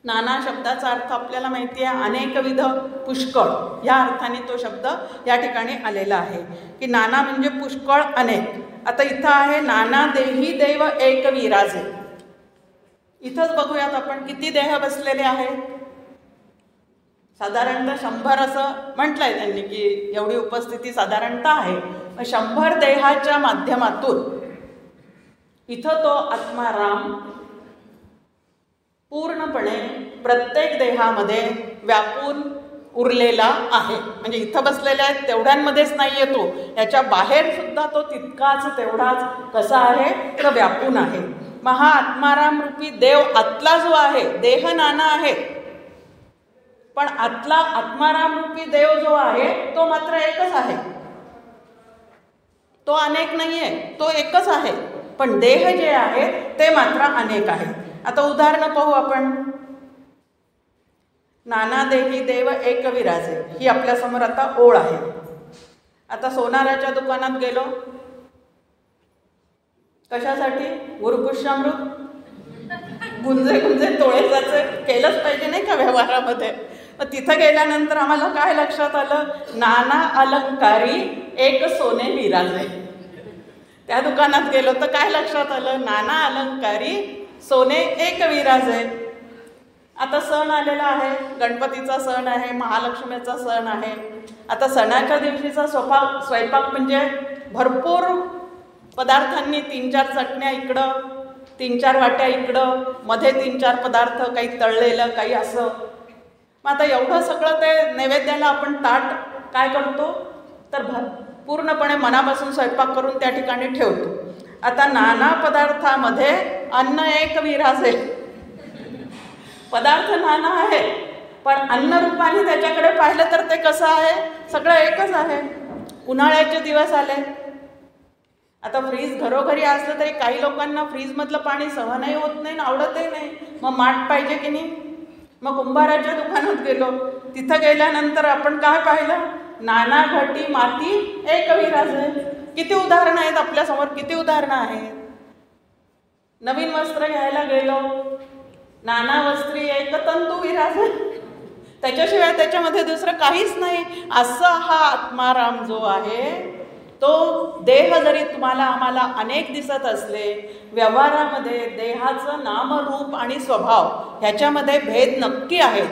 Speaker 1: नाना शब्दाचा अर्थ आपल्याला माहिती आहे, अनेकविध, पुष्कळ, या अर्थाने तो शब्द या ठिकाणी आलेला आहे की नाना म्हणजे पुष्कळ, अनेक. आता इथं आहे नाना देही देव एक विराजे. इथंच बघूयात आपण किती देह बसलेले आहेत. साधारणतः 100 असं म्हटलंय त्यांनी की एवढी उपस्थिती साधारणतः आहे. 100 देहाच्या माध्यमातून इथं तो आत्माराम पूर्णपणे प्रत्येक देहामध्ये व्यापून उरलेला आहे. म्हणजे इथं बसलेल्या आहेत तेवढ्यांमध्येच नाही येतो, याच्या बाहेर सुद्धा तो तितकाच तेवढाच कसा आहे तर व्यापून आहे. मग हा आत्माराम रूपी देव आतला जो आहे, देह नाना आहे पण आतला आत्माराम रूपी देव जो आहे तो मात्र एकच आहे. तो अनेक नाही आहे, तो एकच आहे. पण देह जे आहे ते मात्र अनेक आहे. आता उदाहरणं पाहू आपण. नाना देही देव एक विराजे ही आपल्यासमोर आता ओळ आहे. आता सोनाराच्या दुकानात गेलो, कशासाठी? गुरुपुष्यामृत गुंजे गुंजे तोळे जाचे केलंच पाहिजे नाही का व्यवहारामध्ये. मग तिथं गेल्यानंतर आम्हाला काय लक्षात आलं? नाना अलंकारी एक सोने विराजे. त्या दुकानात गेलो तर काय लक्षात आलं? नाना अलंकारी सोने एक विराजे. आता सण आलेला आहे, गणपतीचा सण आहे, महालक्ष्मीचा सण आहे. आता सणाच्या दिवशीचा स्वयंपाक म्हणजे भरपूर पदार्थांनी 3-4 चटण्या इकडं, 3-4 वाट्या इकडं, मध्ये 3-4 पदार्थ, काही तळलेलं काही असं. मग आता एवढं सगळं ते नैवेद्याला आपण ताट काय करतो तर पूर्णपणे मनापासून स्वयंपाक करून त्या ठिकाणी ठेवतो. आता नाना पदार्थामध्ये अन्न एक विराजे. पदार्थ नाना आहे पण अन्न रूपाने त्याच्याकडे पाहिलं तर ते कसं आहे? सगळं एकच आहे. उन्हाळ्याचे दिवस आले, आता फ्रीज घरोघरी असलं तरी काही लोकांना फ्रीजमधलं पाणी सहनही होत नाही, आवडतही नाही. मग माठ पाहिजे की नाही. मग कुंभाराच्या दुकानात गेलो, तिथं गेल्यानंतर आपण काय पाहिलं? नाना घटी माती एक विराजे. किती उदाहरणं आहेत आपल्यासमोर, किती उदाहरणं आहेत. नवीन वस्त्र घ्यायला गेलो, नाना वस्त्री एक तंतू विराजे. त्याच्याशिवाय त्याच्यामध्ये दुसरं काहीच नाही. असा हा आत्माराम जो आहे तो देह जरी तुम्हाला आम्हाला अनेक दिसत असले, व्यवहारामध्ये देहाचं नामरूप आणि स्वभाव ह्याच्यामध्ये भेद नक्की आहेत.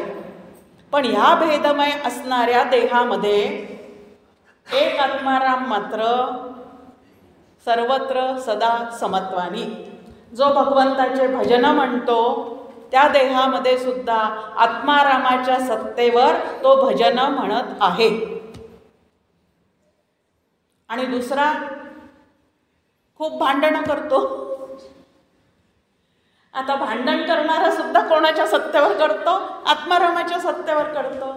Speaker 1: पण ह्या भेदमय असणाऱ्या देहामध्ये एक आत्माराम मात्र सर्वत्र सदा समत्वानी. जो भगवंताचे भजन म्हणतो त्या देहामध्ये सुद्धा आत्मारामाच्या सत्तेवर तो भजन म्हणत आहे. आणि दुसरा खूप भांडणं करतो. आता भांडण करणारा सुद्धा कोणाच्या सत्तेवर करतो? आत्मारामाच्या सत्तेवर करतो.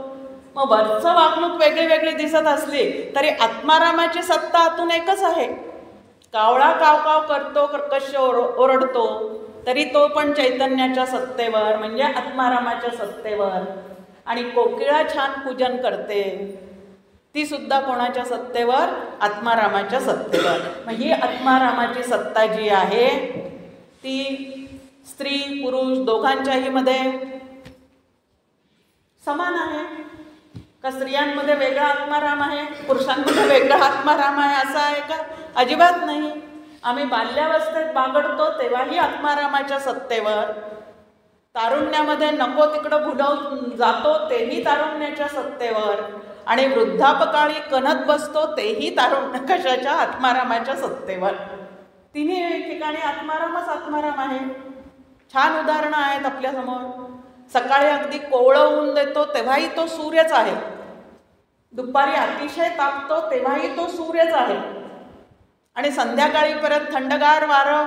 Speaker 1: मग वरचं वागणूक वेगळी वेगळी दिसत असली तरी आत्मारामाची सत्ता आतून एकच आहे. कावळा काव काव करतो, कर्कश ओरडतो, तरी तो पण चैतन्याच्या सत्तेवर म्हणजे आत्मारामाच्या सत्तेवर. आणि कोकिळा छान पूजन करते, ती सुद्धा कोणाच्या सत्तेवर? आत्मारामाच्या सत्तेवर. मग ही आत्मारामाची सत्ता जी आहे ती स्त्री पुरुष दोघांच्याही मध्ये समान आहे का? स्त्रियांमध्ये वेगळा आत्माराम आहे, पुरुषांमध्ये वेगळा आत्माराम आहे असं आहे का? अजिबात नाही. आम्ही बाल्यावस्थेत बागडतो तेव्हाही आत्मारामाच्या सत्तेवर, तारुण्यामध्ये नको तिकडं भुलवून जातो तेही तारुण्याच्या सत्तेवर, आणि वृद्धापकाळी कणत बसतो तेही तारुण्य कशाच्या? आत्मारामाच्या सत्तेवर. तिन्ही ठिकाणी आत्मारामच आत्माराम आहे. छान उदाहरणं आहेत आपल्यासमोर. सकाळी अगदी कोवळं ऊन देतो तेव्हाही तो सूर्यच आहे, दुपारी अतिशय तापतो तेव्हाही तो सूर्यच आहे, आणि संध्याकाळी परत थंडगार वारं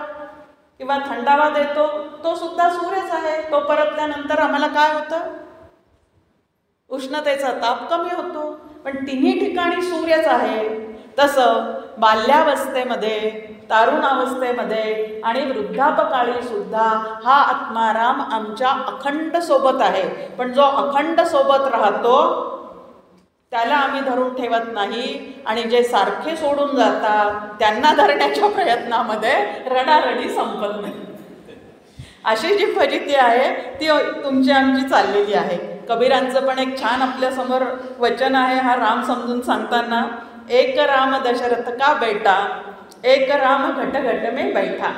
Speaker 1: किंवा थंडावा देतो तो सुद्धा सूर्यच आहे. तो परतल्यानंतर आम्हाला काय होतं? उष्णतेचा ताप कमी होतो. पण तिन्ही ठिकाणी सूर्यच आहे. तसं बाल्यावस्थेमध्ये, तारुणावस्थेमध्ये आणि वृद्धापकाळी सुद्धा हा आत्माराम आमच्या अखंड सोबत आहे. पण जो अखंड सोबत राहतो त्याला आम्ही धरून ठेवत नाही, आणि जे सारखे सोडून जातात त्यांना धरण्याच्या प्रयत्नामध्ये रडारडी संपत नाही. अशी जी फजिती आहे ती तुमची आमची चाललेली आहे. कबीरांचं पण एक छान आपल्यासमोर वचन आहे हा राम समजून सांगताना. एक राम दशरथ का बेटा, एक राम घट घट में बैठा.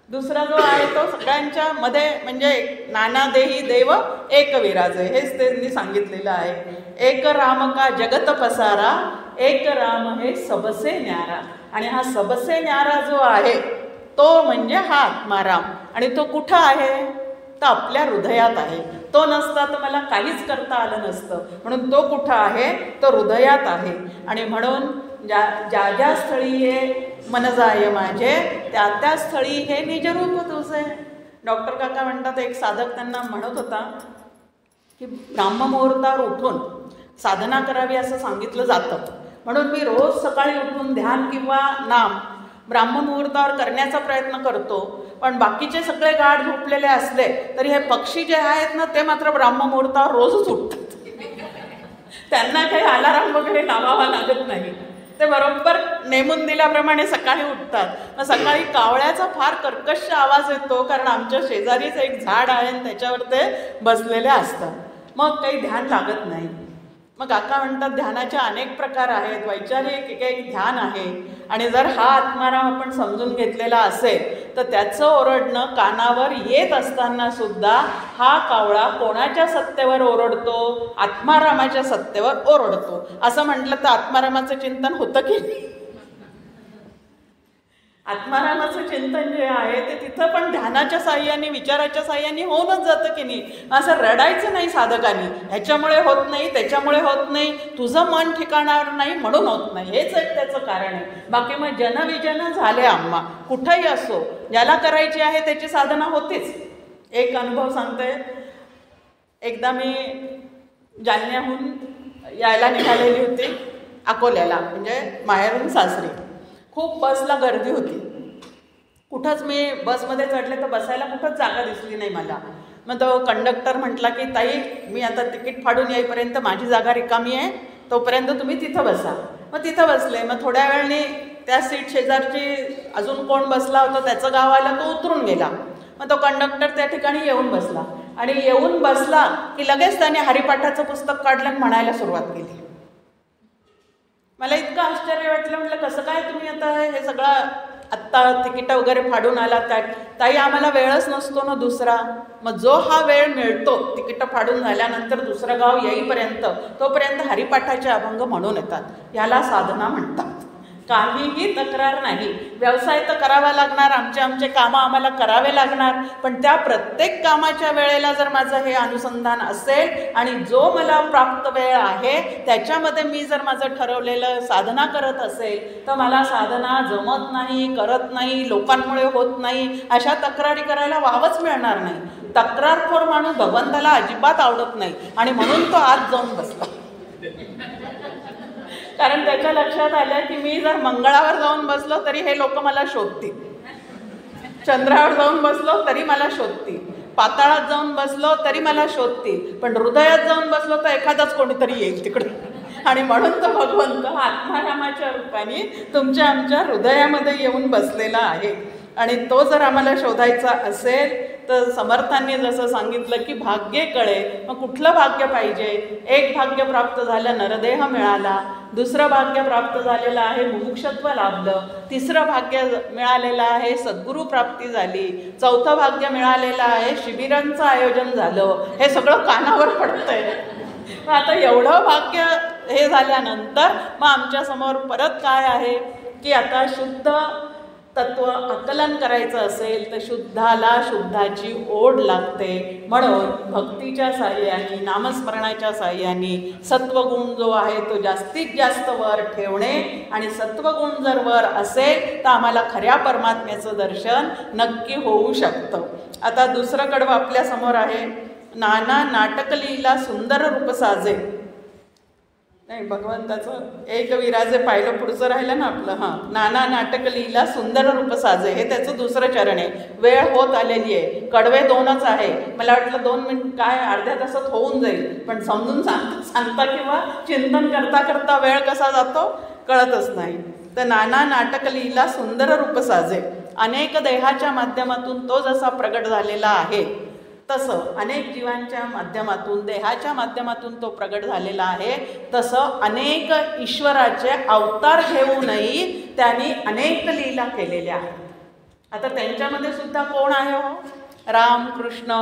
Speaker 1: दुसरा जो आहे तो सगळ्यांच्या मध्ये म्हणजे नाना देही देव एक विराजे, हेच त्यांनी सांगितलेलं आहे. एक राम का जगत पसारा, एक राम हे सबसे न्यारा. आणि हा सबसे न्यारा जो आहे तो म्हणजे हा आत्माराम. आणि तो कुठं आहे? तर आपल्या हृदयात आहे. तो नसता तर मला काहीच करता आलं नसतं. म्हणून तो कुठं आहे? तो हृदयात आहे. आणि म्हणून ज्या ज्या स्थळी हे मन जाय माझे, त्या त्या स्थळी हे निजरूप तुझे. डॉक्टर काका म्हणतात एक साधक त्यांना म्हणत होता की ब्राह्ममुहूर्तावर उठून साधना करावी असं सांगितलं जातं, म्हणून मी रोज सकाळी उठून ध्यान किंवा नाम ब्राह्ममुहूर्तावर करण्याचा प्रयत्न करतो. पण बाकीचे सगळे गाढ झोपलेले असले तरी हे पक्षी जे आहेत ना ते मात्र ब्राह्ममुहूर्तावर रोजच उठतात. त्यांना काही अलाराम वगैरे लावावा लागत नाही. ते बरोबर नेमून दिल्याप्रमाणे सकाळी उठतात. मग सकाळी कावळ्याचा फार कर्कश आवाज येतो, कारण आमच्या शेजारीच एक झाड आहे आणि त्याच्यावर ते बसलेले असतात. मग काही ध्यान लागत नाही. मग काका म्हणतात ध्यानाचे अनेक प्रकार आहेत, वैचारिक एक ध्यान आहे. आणि जर हा आत्माराम आपण समजून घेतलेला असेल तर त्याचं ओरडणं कानावर येत असताना सुद्धा हा कावळा कोणाच्या सत्तेवर ओरडतो? आत्मारामाच्या सत्तेवर ओरडतो. असं म्हटलं तर आत्मारामाचं चिंतन होतं की नाही? आत्मारामाचं चिंतन जे आहे ते तिथं पण ध्यानाच्या साह्याने, विचाराच्या साह्याने होऊनच जातं की नाही. असं रडायचं नाही साधकांनी, ह्याच्यामुळे होत नाही त्याच्यामुळे होत नाही, तुझं मन ठिकाणावर नाही म्हणून होत नाही, हेच एक त्याचं कारण आहे. बाकी मग जनविजन झाले आम्हा, कुठंही असो ज्याला करायची आहे त्याची साधना होतीच. एक अनुभव सांगते. एकदा मी जालन्याहून यायला निघालेली होती अकोल्याला, म्हणजे माहेरून सासरी. खूप बसला गर्दी होती. कुठंच मी बसमध्ये चढले तर बसायला कुठंच जागा दिसली नाही मला. मग तो कंडक्टर म्हटला की ताई मी आता तिकीट फाडून येईपर्यंत माझी जागा रिकामी आहे, तोपर्यंत तुम्ही तिथं बसा. मग तिथं बसले. मग थोड्या वेळाने त्या सीट शेजारची अजून कोण बसला होता त्याचं गाव आला, तो उतरून गेला. मग तो कंडक्टर त्या ठिकाणी येऊन बसला. आणि येऊन बसला की लगेच त्याने हरिपाठाचं पुस्तक काढलं आणि म्हणायला सुरुवात केली. मला इतकं आश्चर्य वाटलं. म्हटलं कसं काय तुम्ही आता हे सगळं आत्ता तिकीटं वगैरे फाडून आलात काय? ताई आम्हाला वेळच नसतो ना दुसरा. मग जो हा वेळ मिळतो तिकीटं फाडून झाल्यानंतर दुसरं गाव येईपर्यंत, तोपर्यंत हरिपाठाचे अभंग म्हणून येतात. याला साधना म्हणतात. काहीही तक्रार नाही. व्यवसाय तर करावा लागणार, आमचे कामं आम्हाला करावे लागणार, पण त्या प्रत्येक कामाच्या वेळेला जर माझं हे अनुसंधान असेल आणि जो मला प्राप्त वेळ आहे त्याच्यामध्ये मी जर माझं ठरवलेलं साधना करत असेल तर मला साधना जमत नाही, करत नाही, लोकांमुळे होत नाही, अशा तक्रारी करायला वावच मिळणार नाही. तक्रारखोर माणूस भगवंताला अजिबात आवडत नाही. आणि म्हणून तो आत जाऊन बसला. कारण त्याच्या लक्षात आलं की मी जर मंगळावर जाऊन बसलो तरी हे लोक मला शोधतील, चंद्रावर जाऊन बसलो तरी मला शोधतील, पाताळात जाऊन बसलो तरी मला शोधतील, पण हृदयात जाऊन बसलो तर एखादाच कोणीतरी येईल तिकडे. आणि म्हणून तो भगवंत आत्मारामाच्या रूपाने तुमच्या आमच्या हृदयामध्ये येऊन बसलेला आहे. आणि तो जर आम्हाला शोधायचा असेल तर समर्थांनी जसं सांगितलं की भाग्य कळे. मग कुठलं भाग्य पाहिजे? एक भाग्य प्राप्त झालं, नरदेह मिळाला. दुसरं भाग्य प्राप्त झालेलं आहे, मुमुक्षत्व लाभलं. तिसरं भाग्य मिळालेलं आहे, सद्गुरू प्राप्ती झाली. चौथं भाग्य मिळालेलं आहे, शिबिरांचं आयोजन झालं. हे सगळं कानावर पडतंय. मग आता एवढं भाग्य हे झाल्यानंतर मग आमच्यासमोर परत काय आहे की आता शुद्ध तत्व आकलन करायचं असेल तर शुद्धाला शुद्धाची ओढ लागते. म्हणून भक्तीच्या साह्याने, नामस्मरणाच्या साह्याने सत्वगुण जो आहे तो जास्तीत जास्त वर ठेवणे. आणि सत्वगुण जर वर असेल तर आम्हाला खऱ्या परमात्म्याचं दर्शन नक्की होऊ शकतं. आता दुसरं कडवं आपल्यासमोर आहे, नाना नाटकलीला सुंदर रूप साजे. नाही, भगवंताचं एक विराजे पाहिलं, पुढचं राहिलं ना आपलं. हां, नाना नाटक लीला सुंदर रूप साजे, हे त्याचं दुसरं चरण आहे. वेळ होत आलेली आहे, कडवे 2च आहे. मला वाटलं 2 मिनिट काय अर्ध्या तासात होऊन जाईल, पण समजून सांगता किंवा चिंतन करता करता वेळ कसा जातो कळतच नाही. तर नाना नाटक लीला सुंदर रूप साजे, अनेक देहाच्या माध्यमातून तो जसा प्रगट झालेला आहे तसं अनेक जीवांच्या माध्यमातून, देहाच्या माध्यमातून तो प्रगट झालेला आहे. तसं अनेक ईश्वराचे अवतार घेऊनही त्यांनी अनेक लीला केलेल्या आहेत. आता त्यांच्यामध्ये सुद्धा कोण आहे हो? राम कृष्ण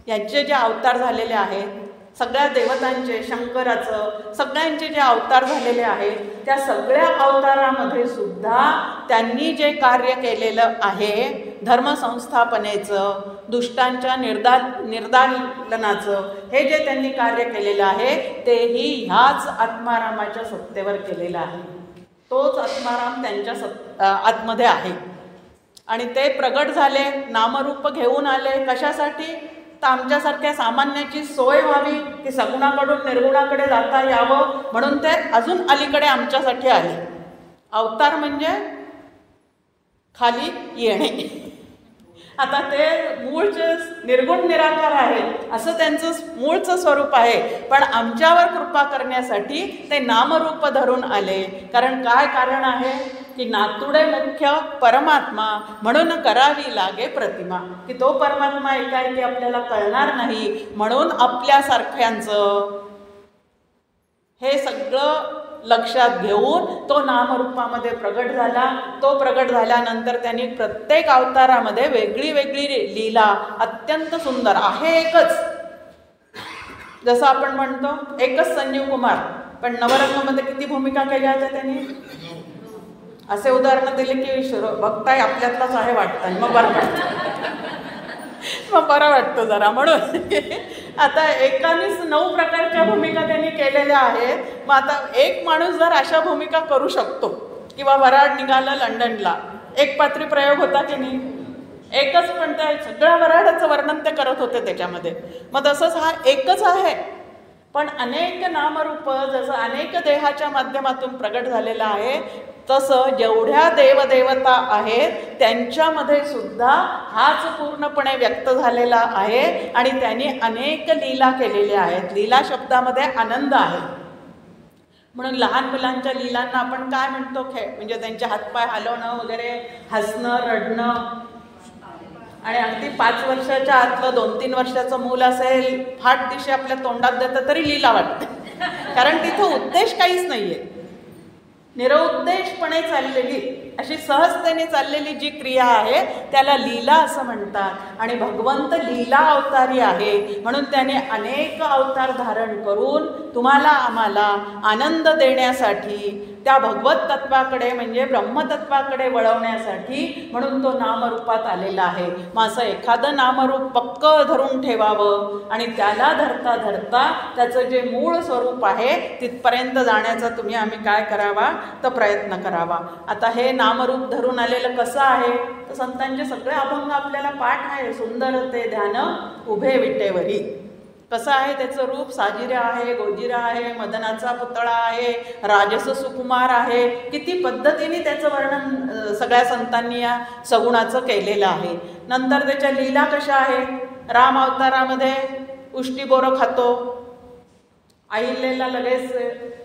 Speaker 1: यांचे जे अवतार झालेले आहेत, सगळ्या देवतांचे, शंकराचं, सगळ्यांचे जे अवतार झालेले आहेत, त्या सगळ्या अवतारामध्ये सुद्धा त्यांनी जे कार्य केलेलं आहे धर्मसंस्थापनेचं, दुष्टांच्या निर्दालनाचं, हे जे त्यांनी कार्य केलेलं आहे तेही ह्याच आत्मारामाच्या सत्तेवर केलेलं आहे. तोच आत्माराम त्यांच्या आतमध्ये आहे. आणि ते प्रगट झाले, नामरूप घेऊन आले. कशासाठी? तर आमच्यासारख्या सामान्याची सोय व्हावी, की सगुणाकडून निर्गुणाकडे जाता यावं, म्हणून ते अजून अलीकडे आमच्यासाठी आले. अवतार म्हणजे खाली येणे. आता ते मूळचे निर्गुण निराकार आहेत असं त्यांचं मूळचं स्वरूप आहे, पण आमच्यावर कृपा करण्यासाठी ते नामरूप धरून आले. कारण काय कारण आहे की नातुडे मुख्य परमात्मा, म्हणून करावी लागे प्रतिमा. की तो परमात्मा एकाएकी आपल्याला कळणार नाही, म्हणून आपल्यासारख्यांचं हे सगळं लक्षात घेऊन तो नामरूपामध्ये प्रगट झाला. तो प्रगट झाल्यानंतर त्यांनी प्रत्येक अवतारामध्ये वेगळी वेगळी लीला, अत्यंत सुंदर आहे, एकच. जसं आपण म्हणतो एकच संजीव कुमार, पण नवरंगमध्ये किती भूमिका केल्या होत्या त्यांनी. असे उदाहरण दिले की बघताय आपल्यातलाच आहे वाटतं, मग बरं वाटतं, मग बरं वाटतं जरा. म्हणून आता एकानेच 9 प्रकारच्या भूमिका त्यांनी केलेल्या आहेत. मग आता एक माणूस जर अशा भूमिका करू शकतो, किंवा वराड निघालं लंडनला, एक पात्री प्रयोग होता की नाही, एकच, पण त्या सगळ्या वराडाचं वर्णन ते करत होते त्याच्यामध्ये. मग तसंच हा एकच आहे, पण अनेक नामरूप जसं अनेक देहाच्या माध्यमातून प्रगट झालेला आहे, तसं जेवढ्या देवदेवता आहेत त्यांच्यामध्ये सुद्धा हाच पूर्णपणे व्यक्त झालेला आहे. आणि त्यांनी अनेक लीला केलेल्या आहेत. लीला शब्दामध्ये आनंद आहे. म्हणून लहान मुलांच्या लीलांना आपण काय म्हणतो? म्हणजे त्यांचे हातपाय हलवणं वगैरे, हसणं, रडणं. आणि अगदी 5 वर्षाच्या आतलं 2-3 वर्षाचं मूल असेल, फाट दिशे आपल्या तोंडात देतं तरी लीला वाटते. कारण तिथं उद्देश काहीच नाही आहे, निरउद्देशपणे चाललेली, अशी सहजतेने चाललेली जी क्रिया आहे त्याला लीला असं म्हणतात. आणि भगवंत लीला अवतारी आहे, म्हणून त्याने अनेक अवतार धारण करून तुम्हाला आम्हाला आनंद देण्यासाठी, त्या भगवत तत्वाकडे म्हणजे ब्रह्मतत्वाकडे वळवण्यासाठी म्हणून तो नामरूपात आलेला आहे. मग असं एखादं नामरूप पक्क धरून ठेवावं आणि त्याला धरता धरता त्याचं जे मूळ स्वरूप आहे तिथपर्यंत जाण्याचा आम्ही काय करावा तर प्रयत्न करावा. आता हे नामरूप धरून आलेलं कसं आहे तर संतांचे सगळे अभंग आपल्याला पाठ आहे. सुंदर ते ध्यान उभे विटेवरी. कसं आहे त्याचं रूप? साजिरा आहे, गोजिरा आहे, मदनाचा पुतळा आहे, राजस सुकुमार आहे. किती पद्धतीने त्याचं वर्णन सगळ्या संतांनी या सगुणाचं केलेलं आहे. नंतर त्याच्या लीला कशा आहेत? राम अवतारामध्ये उष्टी बोरं खातो, अहिल्याला लगेच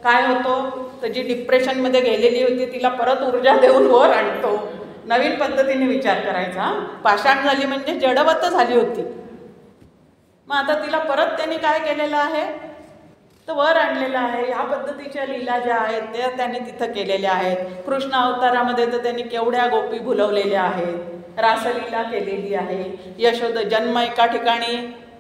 Speaker 1: काय होतो, तर जी डिप्रेशनमध्ये गेलेली होती तिला परत ऊर्जा देऊन वर आणतो. नवीन पद्धतीने विचार करायचा. पाषाण झाली म्हणजे जडवत झाली होती. मग आता तिला परत त्यांनी काय केलेलं आहे, तर वर आणलेलं आहे. ह्या पद्धतीच्या लीला ज्या आहेत त्या त्यांनी तिथं केलेल्या आहेत. कृष्ण अवतारामध्ये तर त्यांनी केवढ्या गोपी भुलवलेल्या आहेत, रासलीला केलेली आहे. यशोद जन्म एका ठिकाणी,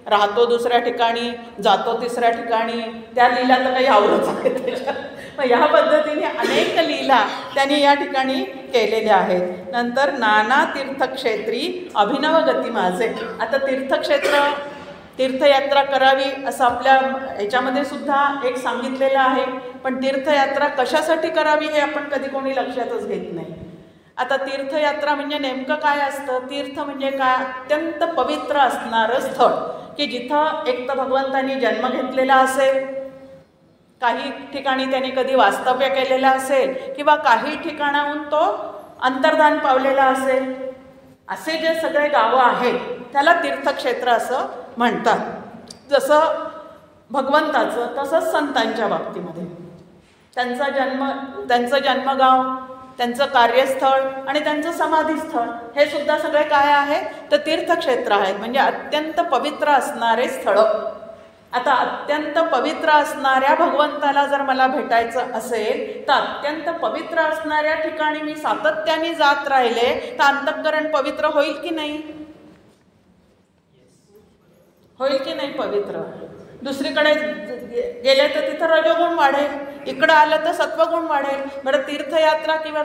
Speaker 1: राहतो दुसऱ्या ठिकाणी, जातो तिसऱ्या ठिकाणी, त्या लीला तर काही आवडत आहे त्याच्यात. मग ह्या पद्धतीने अनेक लीला त्यांनी या ठिकाणी केलेल्या आहेत. नंतर नाना तीर्थक्षेत्री अभिनव गती माझे. आता तीर्थक्षेत्र, तीर्थयात्रा करावी असं आपल्या ह्याच्यामध्ये सुद्धा एक सांगितलेलं आहे. पण तीर्थयात्रा कशासाठी करावी हे आपण कधी कोणी लक्षातच घेत नाही. आता तीर्थयात्रा म्हणजे नेमकं काय असतं? तीर्थ म्हणजे काय? अत्यंत पवित्र असणारं स्थळ, की जिथं एक तर भगवंतांनी जन्म घेतलेला असेल, काही ठिकाणी त्यांनी कधी वास्तव्य केलेलं असेल, किंवा काही ठिकाणाहून तो अंतर्धान पावलेला असेल. असे जे सगळे गावं आहेत त्याला तीर्थक्षेत्र असं म्हणतात. जसं भगवंताचं तसंच संतांच्या बाबतीमध्ये त्यांचं जन्मगाव, त्यांचं कार्यस्थळ आणि त्यांचं समाधीस्थळ हे सुद्धा सगळे काय आहे, तर तीर्थक्षेत्र आहेत. म्हणजे अत्यंत पवित्र असणारे स्थळं. आता अत्यंत पवित्र असणाऱ्या भगवंताला जर मला भेटायचं असेल तर अत्यंत पवित्र असणाऱ्या ठिकाणी मी सातत्याने जात राहिले तर अंतःकरण पवित्र होईल की नाही? होईल की नाही पवित्र? दुसरीकडे गेले तर तिथं रजोगुण वाढेल, इकडं आलं तर सत्वगुण वाढेल. बरं, तीर्थयात्रा किंवा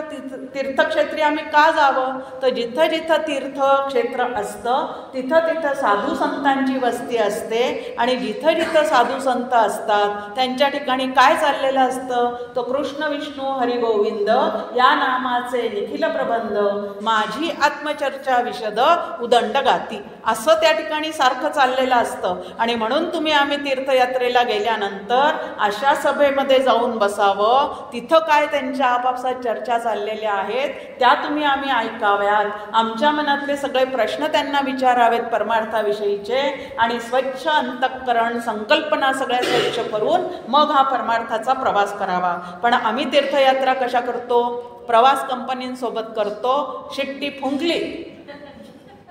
Speaker 1: तीर्थक्षेत्री आम्ही का जावं? तर जिथं जिथं तीर्थक्षेत्र असतं तिथं तिथं साधू संतांची वस्ती असते. आणि जिथं जिथं साधू संत असतात त्यांच्या ठिकाणी काय चाललेलं असतं? तर कृष्ण विष्णू हरी गोविंद या नामाचे निखिल प्रबंध, माझी आत्मचर्चा विशद उदंड गाती, असं त्या ठिकाणी सारखं चाललेलं असतं. आणि म्हणून आम्ही तीर्थयात्रेला गेल्यानंतर अशा सभेमध्ये जाऊन बसावं, तिथं काय त्यांच्या आपापसात चर्चा चाललेल्या आहेत त्या आम्ही ऐकाव्यात. आमच्या मनातले सगळे प्रश्न त्यांना विचारावेत परमार्थाविषयीचे, आणि स्वच्छ अंतःकरण संकल्पना सगळ्या स्वच्छ करून मग हा परमार्थाचा प्रवास करावा. पण आम्ही तीर्थयात्रा कशा करतो? प्रवास कंपनींसोबत करतो. शिट्टी फुंकली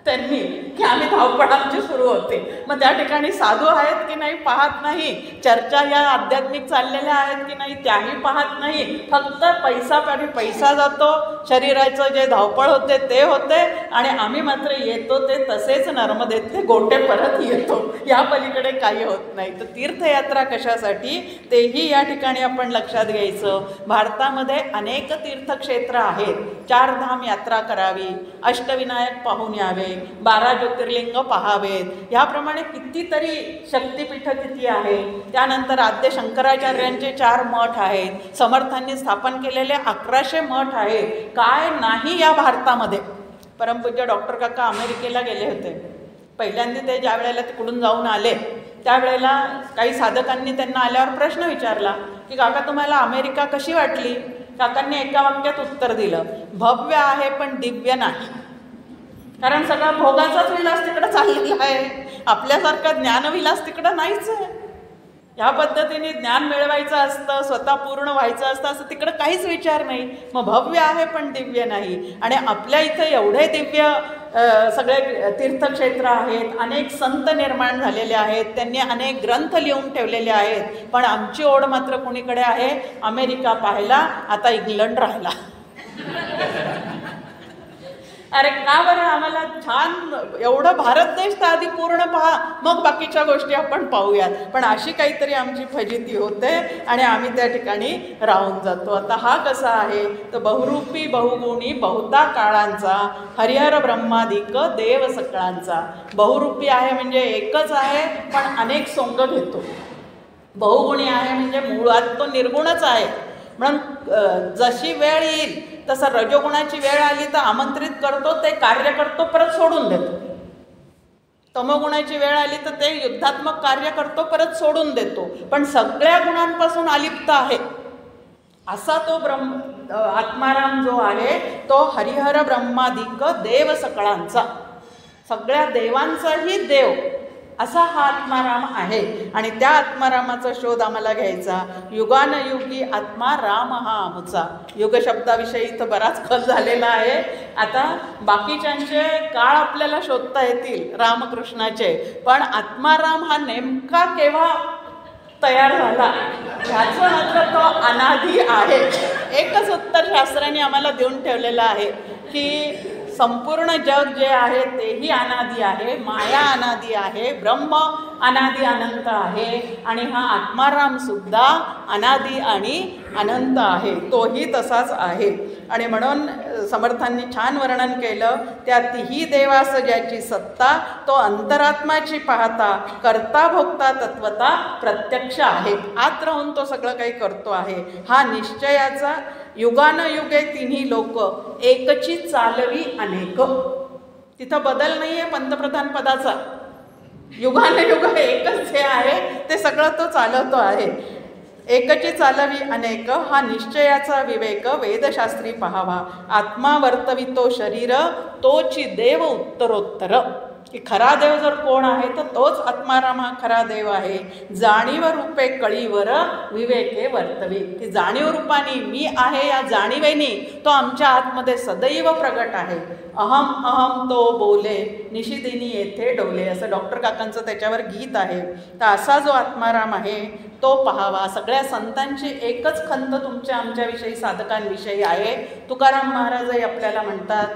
Speaker 1: त्यांनी की आम्ही धावपळ आमची सुरू होते. मग त्या ठिकाणी साधू आहेत की नाही पाहत नाही, चर्चा या आध्यात्मिक चाललेल्या आहेत की नाही त्याही पाहत नाही. फक्त पैसा जातो, शरीराचं जे धावपळ होते ते होते, आणि आम्ही मात्र येतो ते तसेच नर्मदेतले गोटे परत येतो. या पलीकडे काही होत नाही. तर तीर्थयात्रा कशासाठी तेही या ठिकाणी आपण लक्षात घ्यायचं. भारतामध्ये अनेक तीर्थक्षेत्र आहेत. 4 धाम यात्रा करावी, अष्टविनायक पाहून यावे, 12 ज्योतिर्लिंग पहावेत, याप्रमाणे कितीतरी शक्तिपीठ किती आहे. त्यानंतर आद्य शंकराचार्यांचे 4 मठ आहेत. समर्थांनी स्थापन केलेले 1100 मठ आहेत. काय नाही या भारतामध्ये. परमपूज्य डॉक्टर काका अमेरिकेला गेले होते. पहिल्यांदा ते ज्या वेळेला तिकडून जाऊन आले त्यावेळेला काही साधकांनी त्यांना आल्यावर प्रश्न विचारला की काका तुम्हाला अमेरिका कशी वाटली? काकांनी एका वाक्यात उत्तर दिलं, भव्य आहे पण दिव्य नाही. कारण सगळा भोगाचाच विलास तिकडं चाललेला आहे. आपल्यासारखा ज्ञानविलास तिकडं नाहीच आहे. ह्या पद्धतीने ज्ञान मिळवायचं असतं, स्वतः पूर्ण व्हायचं असतं, असं तिकडं काहीच विचार नाही. मग भव्य आहे पण दिव्य नाही. आणि आपल्या इथं एवढे दिव्य सगळे तीर्थक्षेत्र आहेत, अनेक संत निर्माण झालेले आहेत, त्यांनी अनेक ग्रंथ लिहून ठेवलेले आहेत. पण आमची ओढ मात्र कुणीकडे आहे? अमेरिका पाहायला, आता इंग्लंड राहिला. अरे का बरं? आम्हाला छान एवढं भारत देश तर आधी पूर्ण पहा, मग बाकीच्या गोष्टी आपण पाहूयात. पण अशी काहीतरी आमची फजिती होते आणि आम्ही त्या ठिकाणी राहून जातो. आता हा कसा आहे? तर बहुरूपी बहुगुणी बहुता काळांचा, हरिहर ब्रह्मादिक देव सकळांचा. बहुरूपी आहे म्हणजे एकच आहे पण अनेक सोंग घेतो. बहुगुणी आहे म्हणजे मुळात तो निर्गुणच आहे. म्हणून जशी वेळ येईल तसं रजोगुणाची वेळ आली तर आमंत्रित करतो, ते कार्य करतो, परत सोडून देतो. तमोगुणाची वेळ आली तर ते युद्धात्मक कार्य करतो, परत सोडून देतो. पण सगळ्या गुणांपासून अलिप्त आहे असा तो आत्माराम जो आहे तो हरिहर ब्रह्मादिक देव सकळांचा, सगळ्या देवांचाही देव असा हा आत्माराम आहे. आणि त्या आत्मारामाचा शोध आम्हाला घ्यायचा. युगानयुगी आत्मा राम हा आमचा. युग शब्दाविषयी इथं बराच खल झालेला आहे. आता बाकीच्यांचे काळ आपल्याला शोधता येतील रामकृष्णाचे, पण आत्माराम हा नेमका केव्हा तयार झाला ह्याचं मात्र तो अनादी आहे. एकच उत्तर शास्त्राने आम्हाला देऊन ठेवलेलं आहे की संपूर्ण जग जे आहे तेही अनादी आहे, माया अनादी आहे, ब्रह्म अनादी अनंत आहे आणि हा आत्मारामसुद्धा अनादी आणि अनंत आहे, तोही तसाच आहे. आणि म्हणून समर्थांनी छान वर्णन केलं, त्या तिही देवास ज्याची सत्ता, तो अंतरात्माची पाहता करता भोगता तत्वता प्रत्यक्ष आहे. आत राहून तो सगळं काही करतो आहे. हा निश्चयाचा युगानयुगे तिन्ही लोक एकची चालवी अनेक. तिथं बदल नाही आहे पंतप्रधान पदाचा. युगानयुग एकच जे आहे ते सगळं तो चालवतो आहे. एकची चालवी अनेक हा निश्चयाचा विवेक वेदशास्त्री पहावा. आत्मा वर्तवितो शरीर तोची देव उत्तरोत्तर. की खरा देव जर कोण आहे तर तोच आत्माराम हा खरा देव आहे. जाणीव रूपे कळीवर विवेके वर्तवी. की जाणीव रूपाने मी आहे या जाणीवेनी तो आमच्या आतमध्ये सदैव प्रगट आहे. अहम अहम तो बोले निशिदिनी येथे डोले, असं डॉक्टर काकांचं त्याच्यावर गीत आहे. तर असा जो आत्माराम आहे तो पहावा. सगळ्या संतांची एकच खंत तुमच्या आमच्याविषयी साधकांविषयी आहे. तुकाराम महाराजही आपल्याला म्हणतात,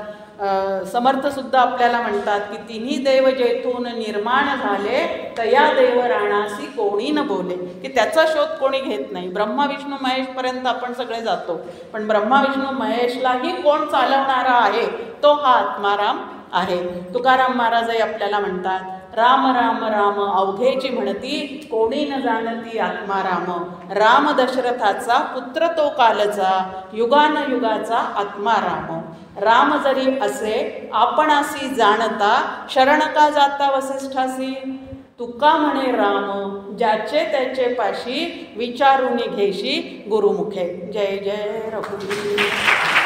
Speaker 1: समर्थसुद्धा आपल्याला म्हणतात की तिन्ही देव जेथून निर्माण झाले तया देव राणासी कोणी न बोले. की त्याचा शोध कोणी घेत नाही. ब्रह्मा विष्णू महेशपर्यंत आपण सगळे जातो, पण ब्रह्मा विष्णू महेशलाही कोण चालवणारा आहे तो हा आत्माराम आहे. तुकाराम महाराजही आपल्याला म्हणतात, राम राम राम अवघेची म्हणती कोणी न जाणती आत्माराम. राम दशरथाचा पुत्र तो कालचा युगानयुगाचा आत्माराम. राम जरी असे आपणासी जाणता शरण का जाता वसिष्ठासी. तुका म्हणे राम ज्याचे त्याचे पाशी विचारून घेशी गुरुमुखे. जय जय रघुवीर.